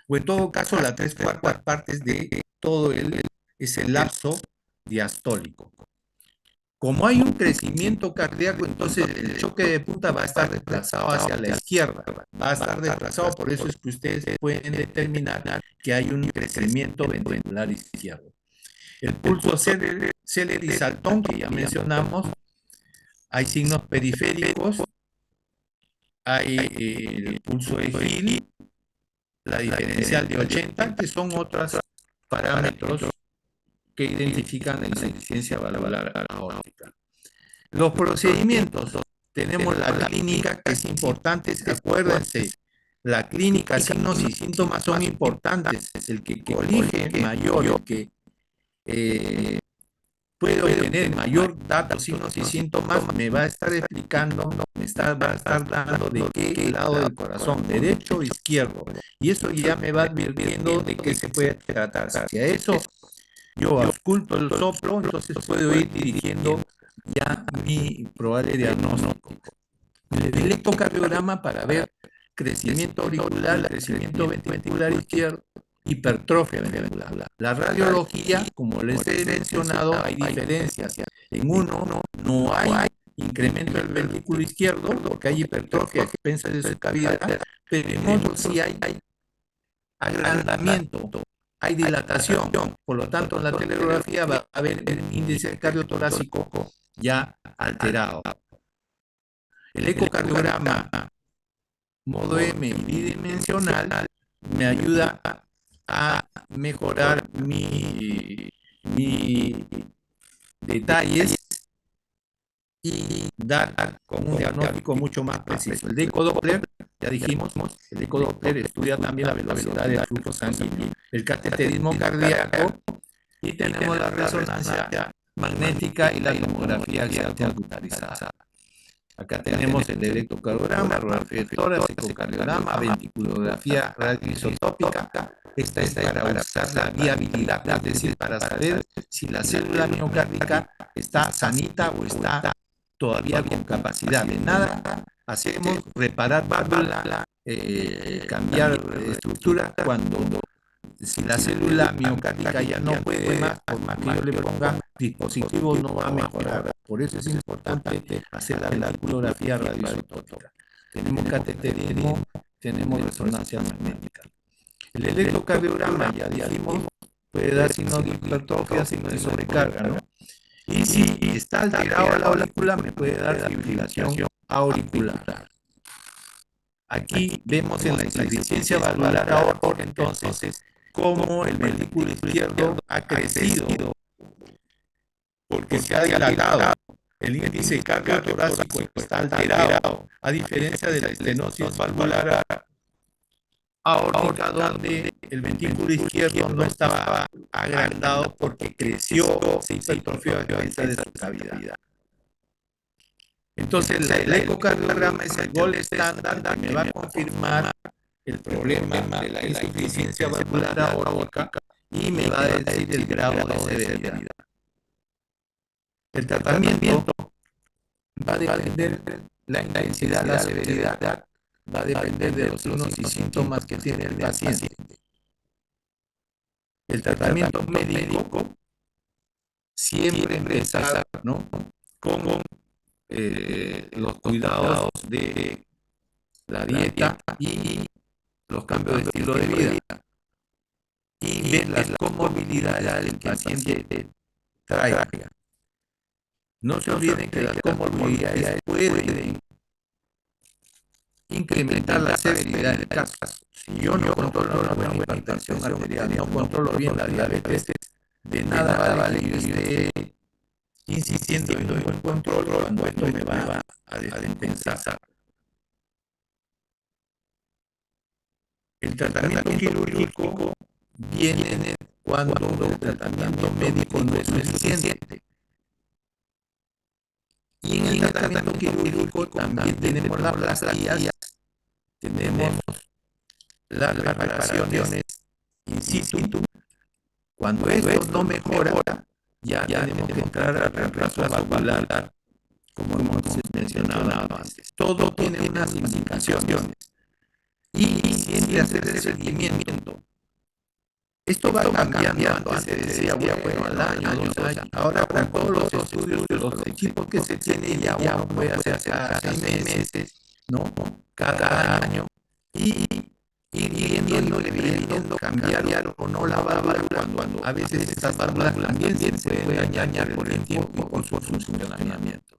O en todo caso, las 3/4 partes de todo ese lapso diastólico. Como hay un crecimiento cardíaco, entonces el choque de punta va a estar desplazado hacia la izquierda, va a estar desplazado, por eso es que ustedes pueden determinar que hay un crecimiento ventricular izquierdo. El pulso Celer y Saltón, que ya mencionamos, hay signos periféricos, hay el pulso de Hill, la diferencial de 80, que son otros parámetros que identifican la insuficiencia valvular aórtica. Los procedimientos, tenemos la clínica, que es importante, acuérdense, la clínica, signos y síntomas son importantes. El que colige mayor, el que puede obtener mayor datos, signos y síntomas, me va a estar explicando, va a estar dando de qué lado del corazón, derecho o izquierdo. Y eso ya me va advirtiendo de qué se puede tratar. Hacia eso yo ausculto el soplo, entonces puedo ir dirigiendo ya mi probable diagnóstico. El electrocardiograma para ver crecimiento auricular, crecimiento ventricular izquierdo, hipertrofia ventricular. La radiología, como les he mencionado, hay diferencias. En uno no hay incremento del ventrículo izquierdo porque hay hipertrofia a expensas de su cavidad, pero en otro sí hay agrandamiento, hay dilatación. Por lo tanto, en la telegrafía va a haber el índice cardiotorácico ya alterado. El ecocardiograma modo M bidimensional me ayuda a mejorar mi detalles y dar con un diagnóstico mucho más preciso. El ecodoppler, ya dijimos, el ecodoppler estudia también la velocidad del flujo sanguíneo, el cateterismo cardíaco, y tenemos la resonancia magnética y la tomografía axial computarizada. Acá tenemos el electrocardiograma, radiografía de tórax, ecocardiograma, ventriculografía radioisotópica. Esta es para usar la viabilidad, es decir, para saber si la célula miocárdica está sanita o está todavía con capacidad. De nada hacemos reparar válvula, cambiar estructura cuando si la célula miocárdica ya no puede más, por más que yo le ponga dispositivos, no va a mejorar. Por eso es importante hacer la ventriculografía radioisotópica. Tenemos cateterismo, tenemos resonancia magnética. El electrocardiograma, ya dijimos, puede dar signos de hipertrofia, signos de sobrecarga, ¿no? Y si está alterada la aurícula, me puede dar fibrilación auricular. Aquí vemos en la insuficiencia valvular aórtica, entonces, cómo el ventrículo izquierdo ha crecido, porque se ha dilatado. El índice cardiotorácico está alterado, a diferencia de la estenosis valvular aórtica, donde el ventrículo izquierdo no estaba agrandado porque creció, se hipertrofió a causa de su cavidad. Entonces, el ecocardiograma es el gol estándar que me va a confirmar el problema de la insuficiencia valvular aórtica y me va a decir el grado de severidad. El tratamiento va a depender de la intensidad, la severidad, va a depender de los signos y síntomas que tiene el paciente. El tratamiento médico siempre empieza, ¿no?, con los cuidados de la dieta y los cambios de estilo de vida y ver las comorbilidades que el paciente traiga. No se olviden que las comorbilidades pueden incrementar la severidad del caso. Si yo no controlo una buena hipertensión arterial, no controlo bien la diabetes, de nada vale que yo esté insistiendo en un buen control cuando esto me va a descompensar. El tratamiento quirúrgico viene cuando el tratamiento médico no es suficiente. Y en el tratamiento quirúrgico también tenemos las plastías, tenemos las reparaciones in situ. Cuando esto no mejora, ya tenemos que entrar al reemplazo valvular, como hemos mencionado antes. Todo tiene unas indicaciones y siempre hacer el seguimiento. Esto va cambiando. Antes se decía, bueno, al año, 2 años. Ahora, con todos los estudios, los equipos que se tienen, ya uno puede hacer cada 6 meses, ¿no?, cada año, y ir viendo cambiar o no la válvula, cuando a veces estas válvulas también se pueden dañar por el tiempo y por su funcionamiento.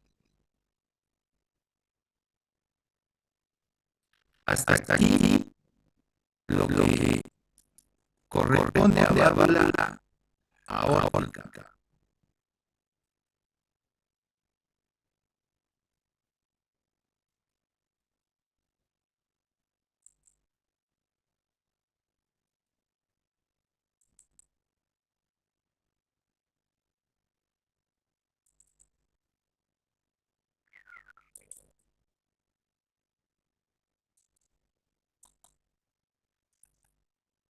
Hasta aquí lo que corresponde a válvula aórtica.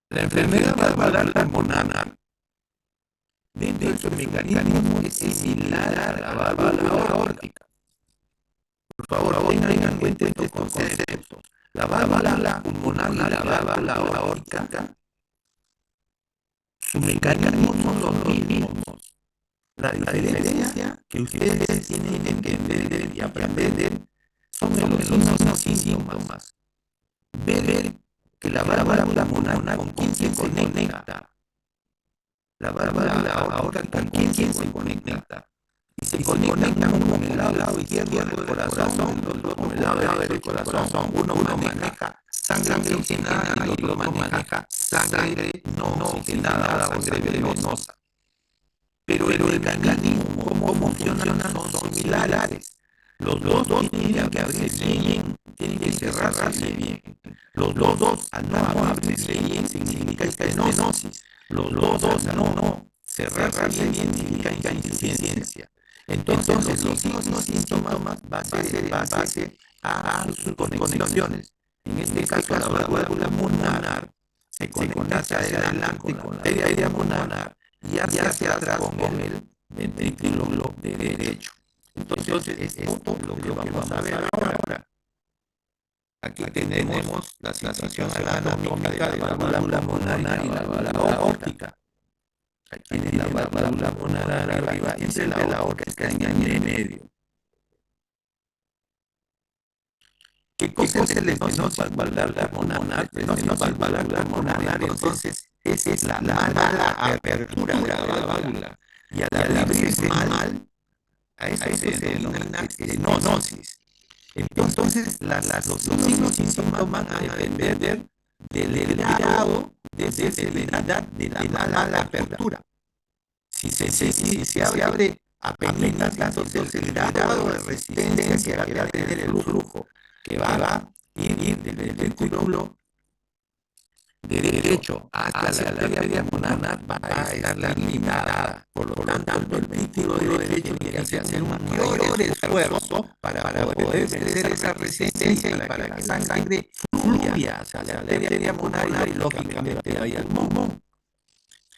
La enfermedad valvular pulmonar, dentro de su mecanismo, es similar a la válvula aórtica. Por favor, tengan en cuenta estos conceptos. La válvula pulmonar y la válvula aórtica, su mecanismo son los mismos. La diferencia que ustedes tienen que entender y aprender son los signos y síntomas. Ver que la válvula pulmonar, con quién se conecta, la válvula aórtica con quién se conecta, y se conectan con el lado izquierdo del corazón, con el lado derecho del corazón. Uno maneja sangre oxigenada y el otro maneja sangre no oxigenada, sangre venosa. Pero el mecanismo, cómo funcionan, son similares. Los dos tienen que abrirse bien, tienen que cerrarse bien. Los dos, al no abrirse bien, significa estenosis. Los dos, al no cerrarse bien, significa insuficiencia. Entonces, los signos y síntomas va a ser en base a sus conexiones. En este caso, la válvula pulmonar se conecta hacia adelante con la arteria pulmonar y hacia atrás con el ventrículo derecho. Entonces, esto es lo que vamos a ver ahora. Aquí tenemos la situación anatómica de la válvula pulmonar y la válvula aórtica. Aquí tiene la válvula pulmonar arriba y entre la aórtica está en el medio. ¿Qué cosa es el estenosis valvular pulmonar? Estenosis valvular pulmonar, entonces, esa es la mala apertura de la válvula. Y al abrirse mal, a eso se denomina estenosis. Entonces, los signos y síntomas van a depender del grado de severidad de la mala apertura. Si se abre apenas, entonces el grado de resistencia que va a tener el flujo, que va a ir del ventrículo derecho hacia la arteria pulmonar, va a estar limitada. Por lo tanto, el ventrículo derecho tiene que hacer un mayor esfuerzo para poder vencer esa resistencia y para que la sangre fluya hacia la arteria pulmonar y lógicamente vaya al pulmón.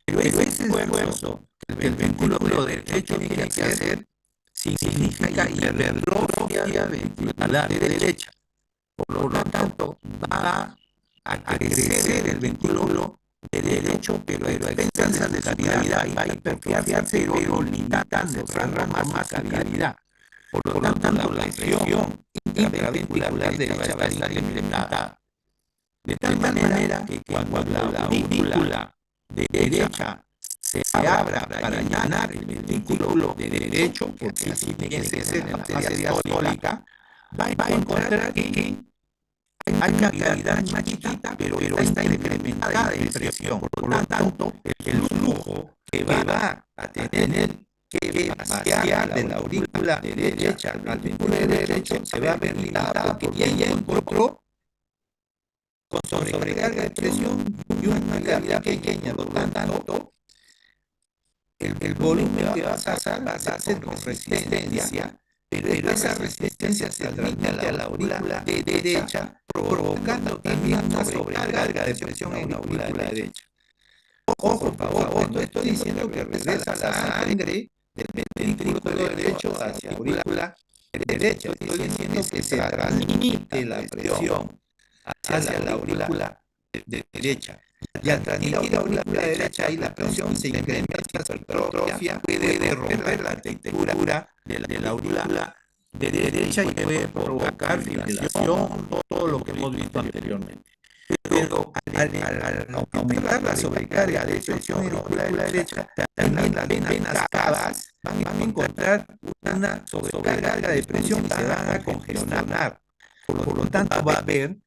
Pero ese esfuerzo que el ventrículo derecho tiene que hacer significa hipertrofia ventricular derecha. Por lo tanto, va a crecer el ventrículo derecho, pero a expensas de la cavidad va a hipertrofiarse, pero limitando, otorgando más cavidad. Por lo tanto, la presión intraventricular derecha va a estar incrementada. De tal manera que cuando la aurícula derecha se abra para llenar el ventrículo derecho, porque así tiene que ser en la fase diastólica, va a encontrar que hay una cavidad más chiquita, pero está incrementada en presión. Por lo tanto, el flujo que va a tener que vaciar de la aurícula derecha al ventrículo derecho se va a ver limitado porque ya encontró con sobrecarga de presión y una cavidad pequeña. Por lo tanto, el volumen que va a pasar va a ser con resistencia, pero esa resistencia se transmite a la aurícula derecha, provocando también una sobrecarga de presión en la aurícula derecha. Ojo, por favor, no estoy diciendo que regresa la sangre del ventrículo derecho hacia la aurícula derecha, estoy diciendo que se transmite la presión hacia la aurícula derecha. Y al transmitir la aurícula derecha, ahí la presión se incrementa, su hipertrofia puede romper la arquitectura de la aurícula derecha y puede provocar fibrilación, todo lo que hemos visto anteriormente. Pero al aumentar la sobrecarga de presión en la aurícula derecha, también las venas cavas van a encontrar una sobrecarga de presión y se van a congestionar. Por lo tanto, va a haber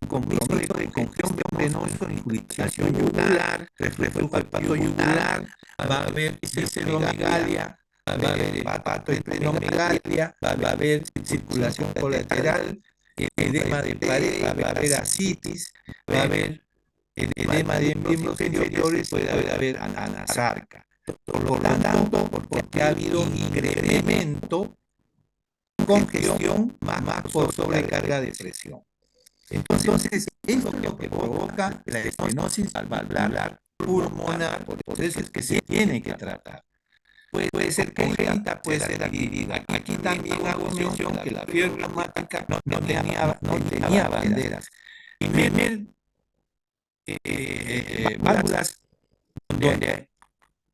compromiso de congestión venosa, irritación yugular, reflujo hepatoyugular, va a haber cefalomegalia, va a haber hepatoesplenomegalia, va a haber circulación colateral, edema de pared, va a haber ascitis, va a haber edema de miembros inferiores, puede haber anasarca. Por lo tanto, porque ha habido incremento, congestión más por sobrecarga de presión. Entonces, eso es lo que provoca la estenosis valvular pulmonar, por eso es que se tiene que tratar. Puede ser congénita, puede ser adquirida. Aquí también hago mención que la fiebre reumática no tenía banderas. Primer válvulas donde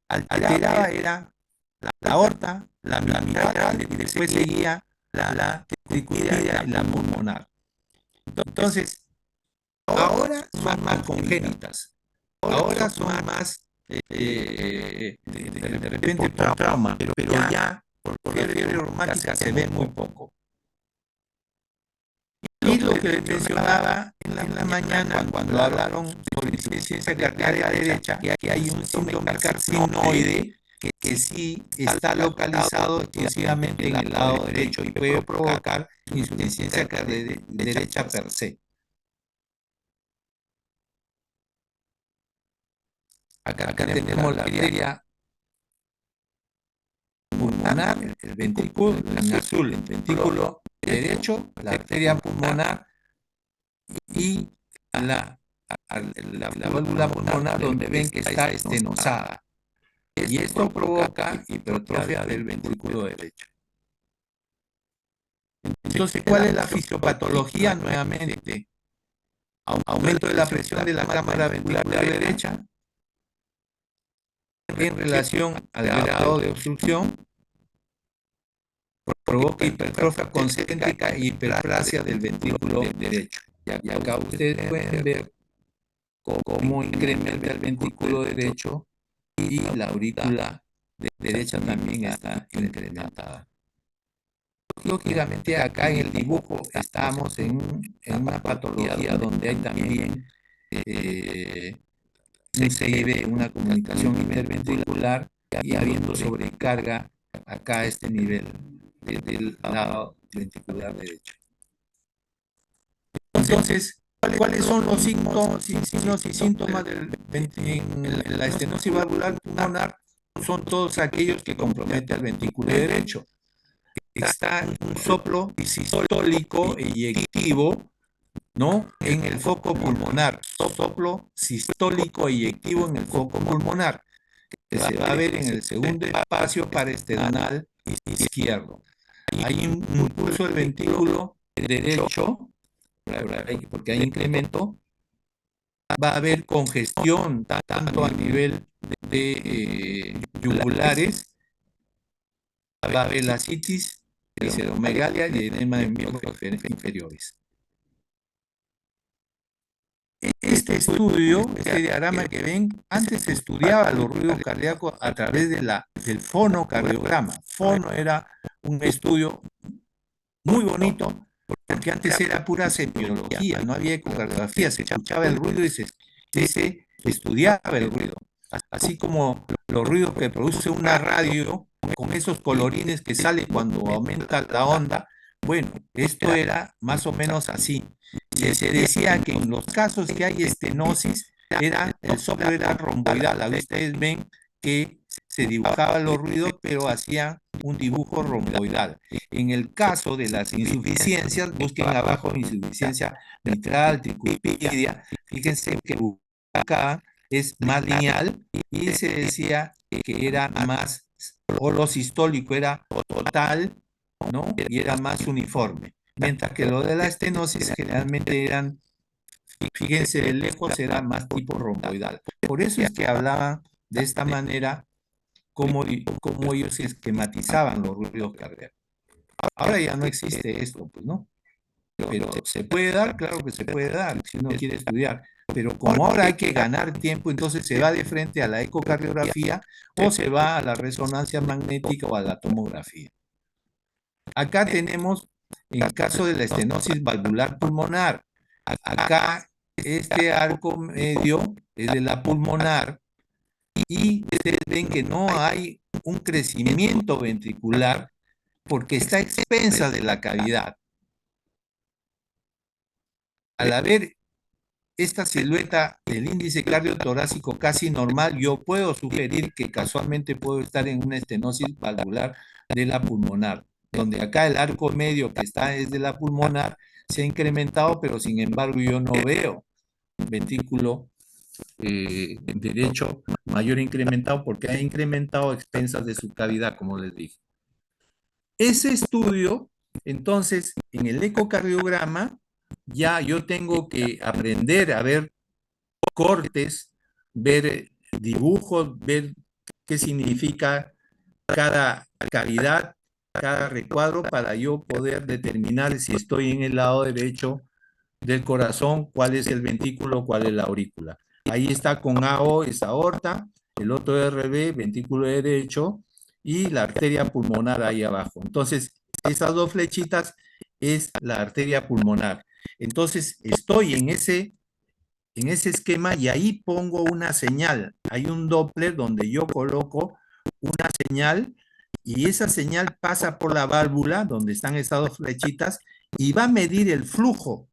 alteraba era la aorta, la mitral, y después seguía la ventricular y la pulmonar. Entonces, ahora son más congénitas, ahora son más de repente por trauma, pero ya por fiebre reumática se ve muy poco. Y lo que les mencionaba en la mañana cuando hablaron sobre insuficiencia cardíaca derecha, que hay un síndrome carcinoide que sí está localizado exclusivamente en el lado derecho y puede provocar insuficiencia cardíaca derecha per se. Acá tenemos la arteria pulmonar, el ventrículo en azul, el ventrículo derecho, la arteria pulmonar y la válvula pulmonar donde ven que está estenosada. Y esto provoca hipertrofia del ventrículo derecho. Entonces, ¿cuál es la fisiopatología? Nuevamente, aumento de la presión de la cámara ventricular derecha en relación al grado de obstrucción, provoca hipertrofia concéntrica e hiperplasia del ventrículo derecho. Y acá ustedes pueden ver cómo incrementa el ventrículo derecho y la aurícula derecha también está incrementada. Lógicamente acá en el dibujo estamos en una patología donde hay también se ve una comunicación interventricular y habiendo sobrecarga acá a este nivel del lado ventricular derecho. Entonces, ¿cuáles son los signos y síntomas en la estenosis valvular pulmonar? Son todos aquellos que comprometen al ventrículo derecho. Está un soplo sistólico eyectivo ¿no? En el foco pulmonar, soplo sistólico eyectivo en el foco pulmonar, que se va a ver en el segundo espacio parasternal izquierdo. Hay un impulso del ventrículo derecho, porque hay incremento, va a haber congestión tanto a nivel de yugulares, va a haber la citis, visceromegalia y edema de miembros inferiores. Este estudio, este diagrama que ven, antes se estudiaba los ruidos cardíacos a través del fonocardiograma. Fono era un estudio muy bonito, porque antes era pura semiología, no había ecocardiografía, se escuchaba el ruido y se estudiaba el ruido. Así como los ruidos que produce una radio con esos colorines que sale cuando aumenta la onda. Bueno, esto era más o menos así. Se decía que en los casos que hay estenosis, el soplo era romboidal. A ustedes ven que se dibujaban los ruidos, pero hacía un dibujo romboidal. En el caso de las insuficiencias, busquen abajo insuficiencia mitral, tricuspidia, fíjense que acá es más lineal y se decía que era más, o lo sistólico era total, ¿no? Y era más uniforme. Mientras que lo de la estenosis generalmente eran, fíjense, de lejos era más tipo romboidal. Por eso es que hablaban de esta manera como ellos esquematizaban los ruidos cardíacos. Ahora ya no existe esto, pues, ¿no? Pero se puede dar, claro que se puede dar, si uno quiere estudiar. Pero como ahora hay que ganar tiempo, entonces se va de frente a la ecocardiografía o se va a la resonancia magnética o a la tomografía. Acá tenemos, en el caso de la estenosis valvular pulmonar, acá este arco medio es de la pulmonar y ustedes ven que no hay un crecimiento ventricular porque está expensa de la cavidad. Al haber esta silueta del índice cardiotorácico casi normal, yo puedo sugerir que casualmente puedo estar en una estenosis valvular de la pulmonar, donde acá el arco medio que está es de la pulmonar, se ha incrementado, pero sin embargo yo no veo ventrículo derecho mayor incrementado porque ha incrementado a expensas de su cavidad, como les dije. Ese estudio, entonces, en el ecocardiograma, ya yo tengo que aprender a ver cortes, ver dibujos, ver qué significa cada cavidad, cada recuadro, para yo poder determinar si estoy en el lado derecho del corazón, cuál es el ventrículo, cuál es la aurícula. Ahí está con AO, es aorta, el otro RB, ventrículo derecho, y la arteria pulmonar ahí abajo. Entonces, esas dos flechitas es la arteria pulmonar. Entonces, estoy en ese esquema y ahí pongo una señal. Hay un Doppler donde yo coloco una señal y esa señal pasa por la válvula donde están esas dos flechitas y va a medir el flujo.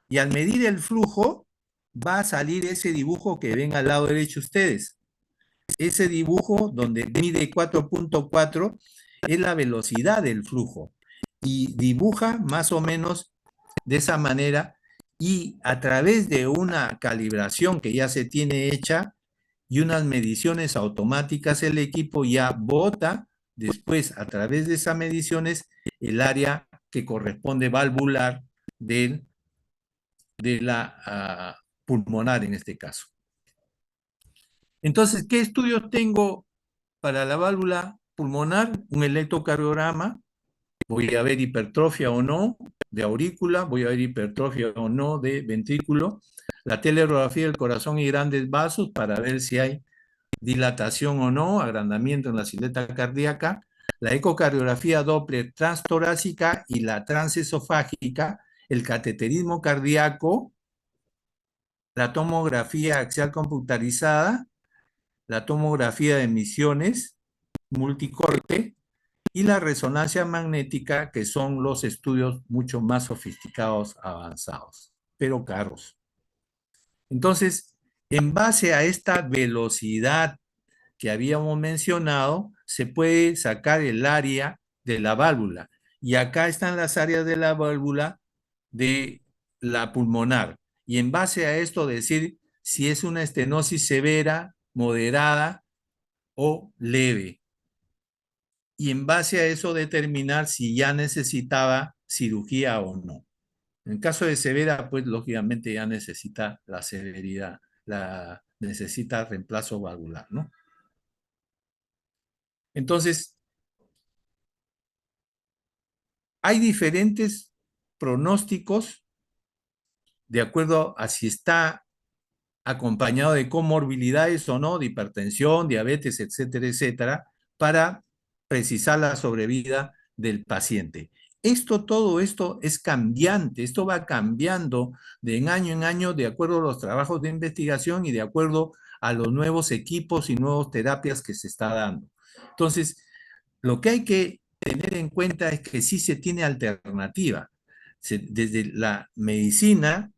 Y al medir el flujo, va a salir ese dibujo que ven al lado derecho ustedes. Ese dibujo donde mide 4.4 es la velocidad del flujo y dibuja más o menos de esa manera y a través de una calibración que ya se tiene hecha y unas mediciones automáticas, el equipo ya bota después a través de esas mediciones el área que corresponde valvular de la pulmonar en este caso. Entonces, ¿qué estudios tengo para la válvula pulmonar? Un electrocardiograma, voy a ver hipertrofia o no de aurícula, voy a ver hipertrofia o no de ventrículo, la teleradiografía del corazón y grandes vasos para ver si hay dilatación o no, agrandamiento en la silueta cardíaca, la ecocardiografía Doppler transtorácica y la transesofágica, el cateterismo cardíaco, la tomografía axial computarizada, la tomografía de emisiones multicorte y la resonancia magnética, que son los estudios mucho más sofisticados, avanzados, pero caros. Entonces, en base a esta velocidad que habíamos mencionado, se puede sacar el área de la válvula. Y acá están las áreas de la válvula de la pulmonar. Y en base a esto decir si es una estenosis severa, moderada o leve. Y en base a eso determinar si ya necesitaba cirugía o no. En caso de severa, pues lógicamente ya necesita la severidad, necesita reemplazo valvular, ¿no? Entonces, hay diferentes pronósticos de acuerdo a si está acompañado de comorbilidades o no, de hipertensión, diabetes, etcétera, etcétera, para precisar la sobrevida del paciente. Todo esto es cambiante, esto va cambiando de en año de acuerdo a los trabajos de investigación y de acuerdo a los nuevos equipos y nuevas terapias que se está dando. Entonces, lo que hay que tener en cuenta es que sí se tiene alternativa. Desde la medicina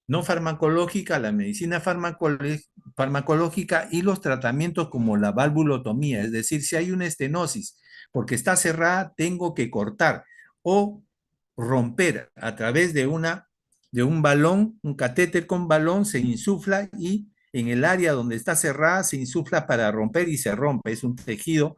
no farmacológica, la medicina farmacológica y los tratamientos como la valvulotomía, es decir, si hay una estenosis porque está cerrada, tengo que cortar o romper a través de un balón, un catéter con balón, se insufla y en el área donde está cerrada se insufla para romper y se rompe. Es un tejido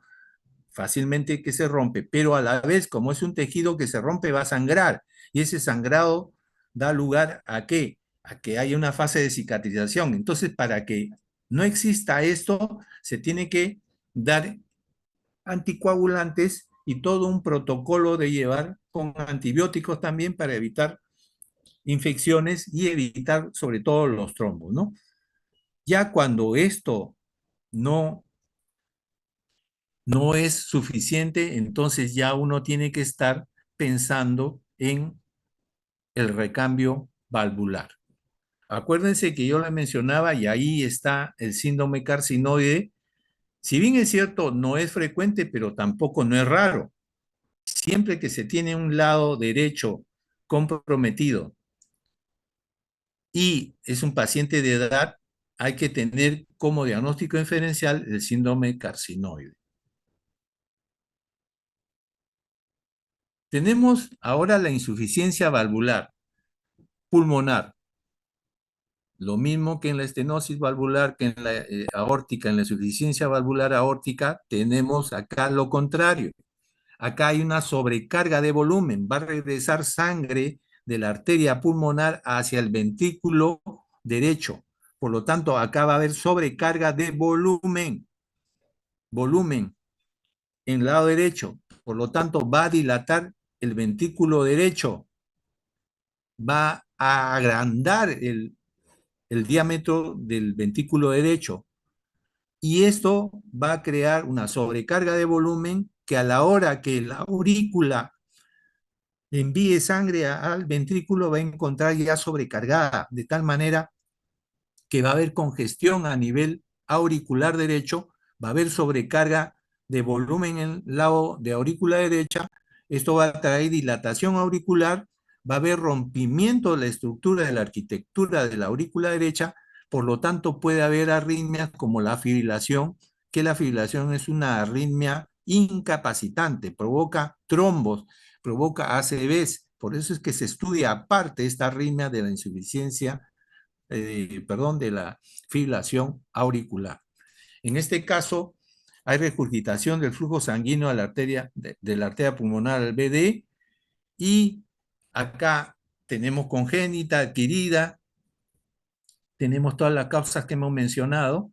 fácilmente que se rompe, pero a la vez, como es un tejido que se rompe, va a sangrar. Y ese sangrado da lugar ¿a qué? A que haya una fase de cicatrización. Entonces, para que no exista esto, se tiene que dar anticoagulantes y todo un protocolo de llevar con antibióticos también para evitar infecciones y evitar sobre todo los trombos, ¿no? Ya cuando esto no no es suficiente, entonces ya uno tiene que estar pensando en el recambio valvular. Acuérdense que yo le mencionaba y ahí está el síndrome carcinoide. Si bien es cierto, no es frecuente, pero tampoco no es raro. Siempre que se tiene un lado derecho comprometido y es un paciente de edad, hay que tener como diagnóstico diferencial el síndrome carcinoide. Tenemos ahora la insuficiencia valvular pulmonar. Lo mismo que en la estenosis valvular, que en la aórtica, en la insuficiencia valvular aórtica, tenemos acá lo contrario. Acá hay una sobrecarga de volumen. Va a regresar sangre de la arteria pulmonar hacia el ventrículo derecho. Por lo tanto, acá va a haber sobrecarga de volumen. Volumen en el lado derecho. Por lo tanto, va a dilatar el ventrículo derecho. Va a agrandar el diámetro del ventrículo derecho. Y esto va a crear una sobrecarga de volumen que a la hora que la aurícula envíe sangre al ventrículo va a encontrar ya sobrecargada, de tal manera que va a haber congestión a nivel auricular derecho, va a haber sobrecarga de volumen en el lado de aurícula derecha, esto va a traer dilatación auricular, va a haber rompimiento de la estructura de la arquitectura de la aurícula derecha, por lo tanto puede haber arritmias como la fibrilación, que la fibrilación es una arritmia incapacitante, provoca trombos, provoca ACVs, por eso es que se estudia aparte esta arritmia de la insuficiencia de la fibrilación auricular. En este caso, hay regurgitación del flujo sanguíneo a la arteria, de la arteria pulmonar al BD, y acá tenemos congénita, adquirida, tenemos todas las causas que hemos mencionado,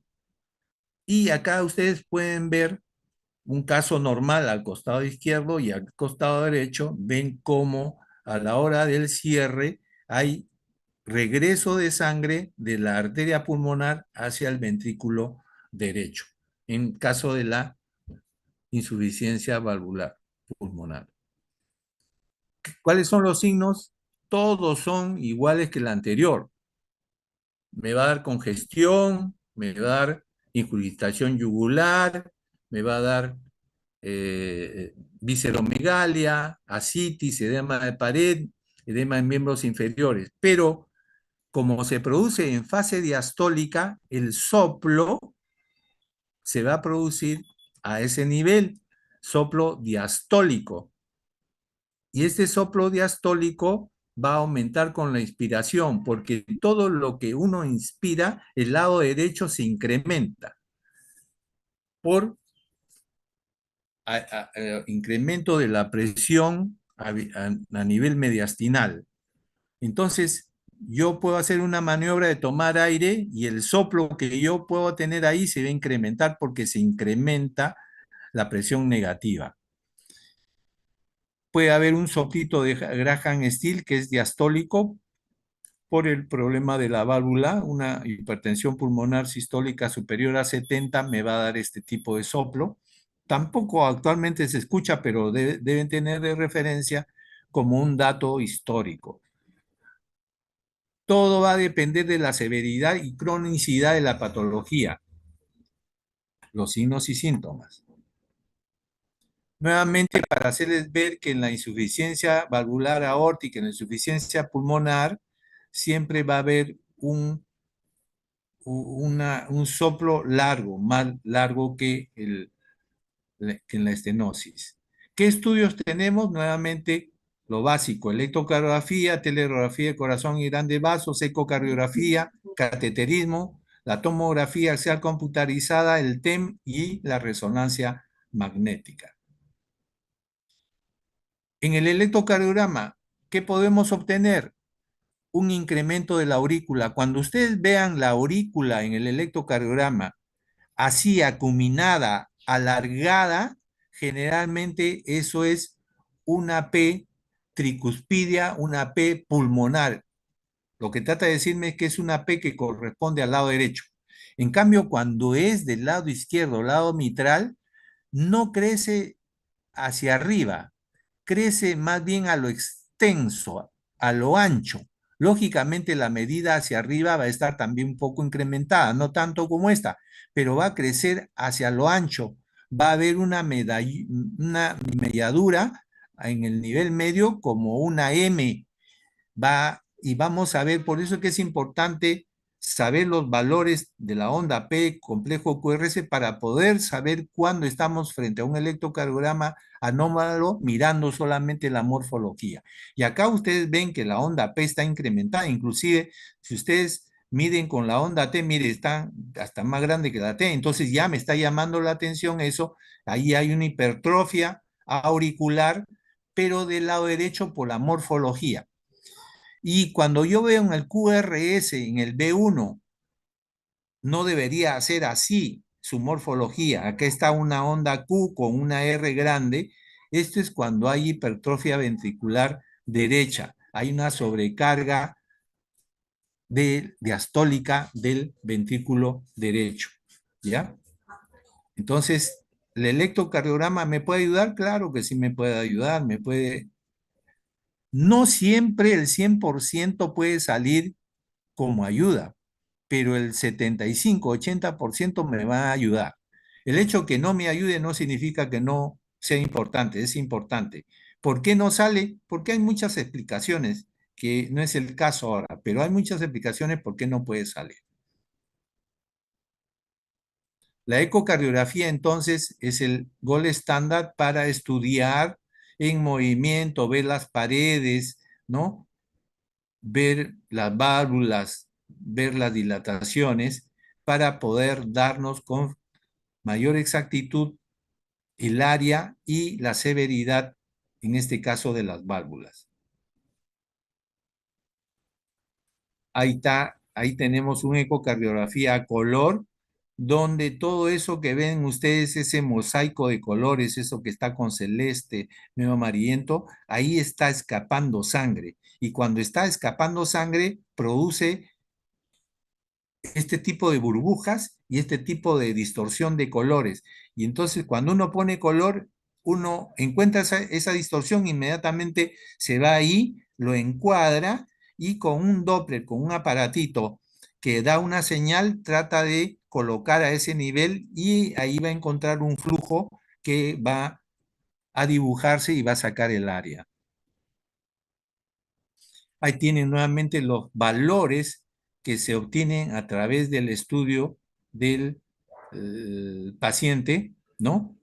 y acá ustedes pueden ver un caso normal al costado izquierdo y al costado derecho, ven cómo a la hora del cierre hay regreso de sangre de la arteria pulmonar hacia el ventrículo derecho, en caso de la insuficiencia valvular pulmonar. ¿Cuáles son los signos? Todos son iguales que el anterior. Me va a dar congestión, me va a dar incrustación yugular, me va a dar visceromegalia, ascitis, edema de pared, edema en miembros inferiores. Pero como se produce en fase diastólica, el soplo se va a producir a ese nivel, soplo diastólico. Y este soplo diastólico va a aumentar con la inspiración, porque todo lo que uno inspira, el lado derecho se incrementa por incremento de la presión a nivel mediastinal. Entonces, yo puedo hacer una maniobra de tomar aire y el soplo que yo puedo tener ahí se va a incrementar porque se incrementa la presión negativa. Puede haber un soplito de Graham Steel que es diastólico por el problema de la válvula. Una hipertensión pulmonar sistólica superior a 70 me va a dar este tipo de soplo. Tampoco actualmente se escucha, pero deben tener de referencia como un dato histórico. Todo va a depender de la severidad y cronicidad de la patología, los signos y síntomas. Nuevamente, para hacerles ver que en la insuficiencia valvular aórtica, en la insuficiencia pulmonar, siempre va a haber un soplo largo, más largo que en la estenosis. ¿Qué estudios tenemos? Nuevamente, lo básico: electrocardiografía, teleradiografía de corazón y grandes vasos, ecocardiografía, cateterismo, la tomografía axial computarizada, el TEM y la resonancia magnética. En el electrocardiograma, ¿qué podemos obtener? Un incremento de la aurícula. Cuando ustedes vean la aurícula en el electrocardiograma así acuminada, alargada, generalmente eso es una P tricuspidia, una P pulmonar. Lo que trata de decirme es que es una P que corresponde al lado derecho. En cambio, cuando es del lado izquierdo, lado mitral, no crece hacia arriba, crece más bien a lo extenso, a lo ancho. Lógicamente la medida hacia arriba va a estar también un poco incrementada, no tanto como esta, pero va a crecer hacia lo ancho. Va a haber una melladura en el nivel medio como una M, y vamos a ver, por eso que es importante saber los valores de la onda P complejo QRS para poder saber cuándo estamos frente a un electrocardiograma anómalo mirando solamente la morfología. Y acá ustedes ven que la onda P está incrementada, inclusive si ustedes miden con la onda T, mire, está hasta más grande que la T, entonces ya me está llamando la atención eso. Ahí hay una hipertrofia auricular, pero del lado derecho por la morfología. Y cuando yo veo en el QRS, en el B1, no debería ser así su morfología. Acá está una onda Q con una R grande. Esto es cuando hay hipertrofia ventricular derecha. Hay una sobrecarga diastólica del ventrículo derecho. ¿Ya? Entonces, ¿el electrocardiograma me puede ayudar? Claro que sí me puede ayudar, me puede. No siempre el 100% puede salir como ayuda, pero el 75-80% me va a ayudar. El hecho que no me ayude no significa que no sea importante, es importante. ¿Por qué no sale? Porque hay muchas explicaciones, que no es el caso ahora, pero hay muchas explicaciones por qué no puede salir. La ecocardiografía entonces es el gold estándar para estudiar en movimiento, ver las paredes, ¿no? Ver las válvulas, ver las dilataciones, para poder darnos con mayor exactitud el área y la severidad, en este caso de las válvulas. Ahí está, ahí tenemos una ecocardiografía a color, donde todo eso que ven ustedes, ese mosaico de colores, eso que está con celeste, medio amarillento, ahí está escapando sangre. Y cuando está escapando sangre, produce este tipo de burbujas y este tipo de distorsión de colores. Y entonces cuando uno pone color, uno encuentra esa distorsión, inmediatamente se va ahí, lo encuadra y con un Doppler, con un aparatito que da una señal, trata de colocar a ese nivel y ahí va a encontrar un flujo que va a dibujarse y va a sacar el área. Ahí tienen nuevamente los valores que se obtienen a través del estudio del paciente, ¿no?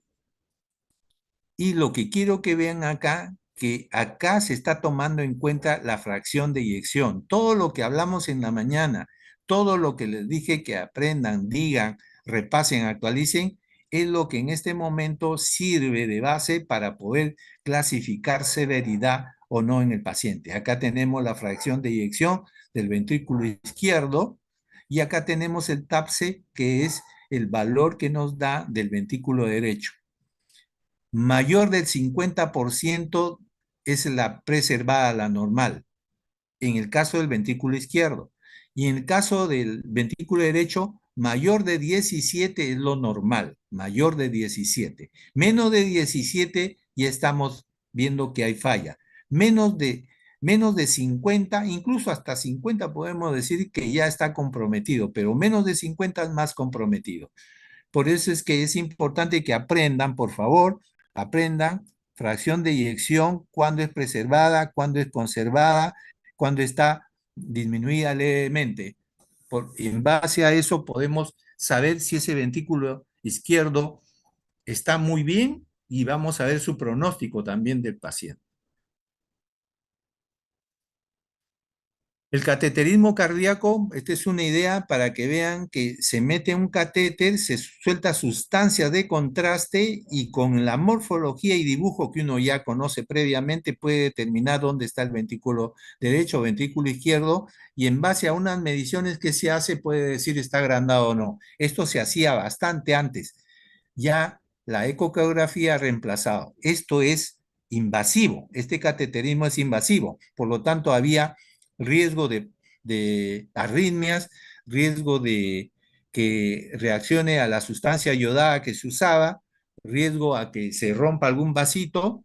Y lo que quiero que vean acá, que acá se está tomando en cuenta la fracción de eyección. Todo lo que hablamos en la mañana, todo lo que les dije que aprendan, digan, repasen, actualicen, es lo que en este momento sirve de base para poder clasificar severidad o no en el paciente. Acá tenemos la fracción de eyección del ventrículo izquierdo y acá tenemos el TAPSE, que es el valor que nos da del ventrículo derecho. Mayor del 50% es la preservada, la normal, en el caso del ventrículo izquierdo. Y en el caso del ventrículo derecho, mayor de 17 es lo normal, mayor de 17. Menos de 17 ya estamos viendo que hay falla. Menos de, menos de 50, incluso hasta 50 podemos decir que ya está comprometido, pero menos de 50 es más comprometido. Por eso es que es importante que aprendan, por favor, aprendan fracción de eyección, cuándo es preservada, cuándo es conservada, cuándo está disminuida levemente. En base a eso podemos saber si ese ventrículo izquierdo está muy bien y vamos a ver su pronóstico también del paciente. El cateterismo cardíaco, esta es una idea para que vean que se mete un catéter, se suelta sustancias de contraste y con la morfología y dibujo que uno ya conoce previamente puede determinar dónde está el ventrículo derecho o ventrículo izquierdo y en base a unas mediciones que se hace puede decir está agrandado o no. Esto se hacía bastante antes. Ya la ecocardiografía ha reemplazado. Esto es invasivo, este cateterismo es invasivo, por lo tanto había riesgo de arritmias, riesgo de que reaccione a la sustancia iodada que se usaba, riesgo a que se rompa algún vasito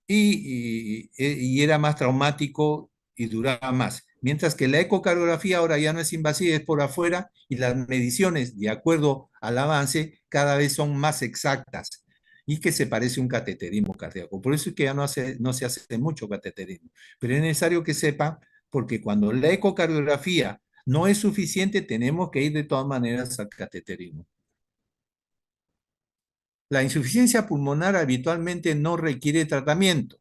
y era más traumático y duraba más. Mientras que la ecocardiografía ahora ya no es invasiva, es por afuera y las mediciones, de acuerdo al avance, cada vez son más exactas y que se parece a un cateterismo cardíaco. Por eso es que ya no se hace mucho cateterismo. Pero es necesario que sepan, porque cuando la ecocardiografía no es suficiente, tenemos que ir de todas maneras al cateterismo. La insuficiencia pulmonar habitualmente no requiere tratamiento,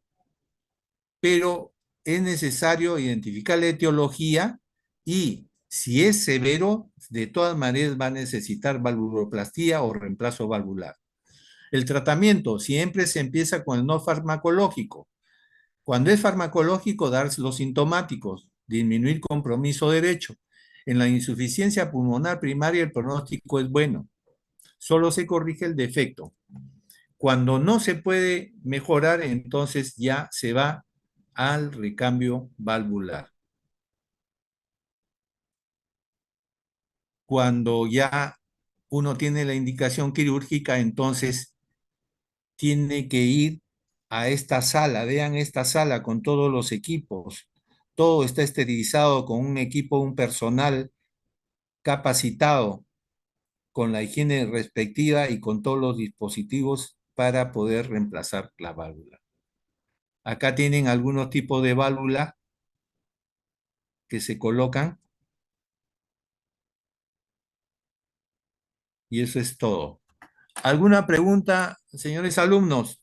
pero es necesario identificar la etiología y si es severo, de todas maneras va a necesitar valvuloplastía o reemplazo valvular. El tratamiento siempre se empieza con el no farmacológico. Cuando es farmacológico, dar los sintomáticos, disminuir compromiso derecho. En la insuficiencia pulmonar primaria el pronóstico es bueno, solo se corrige el defecto. Cuando no se puede mejorar, entonces ya se va al recambio valvular. Cuando ya uno tiene la indicación quirúrgica, entonces tiene que ir a esta sala. Vean esta sala con todos los equipos. Todo está esterilizado con un equipo, un personal capacitado con la higiene respectiva y con todos los dispositivos para poder reemplazar la válvula. Acá tienen algunos tipos de válvula que se colocan y eso es todo. ¿Alguna pregunta, señores alumnos?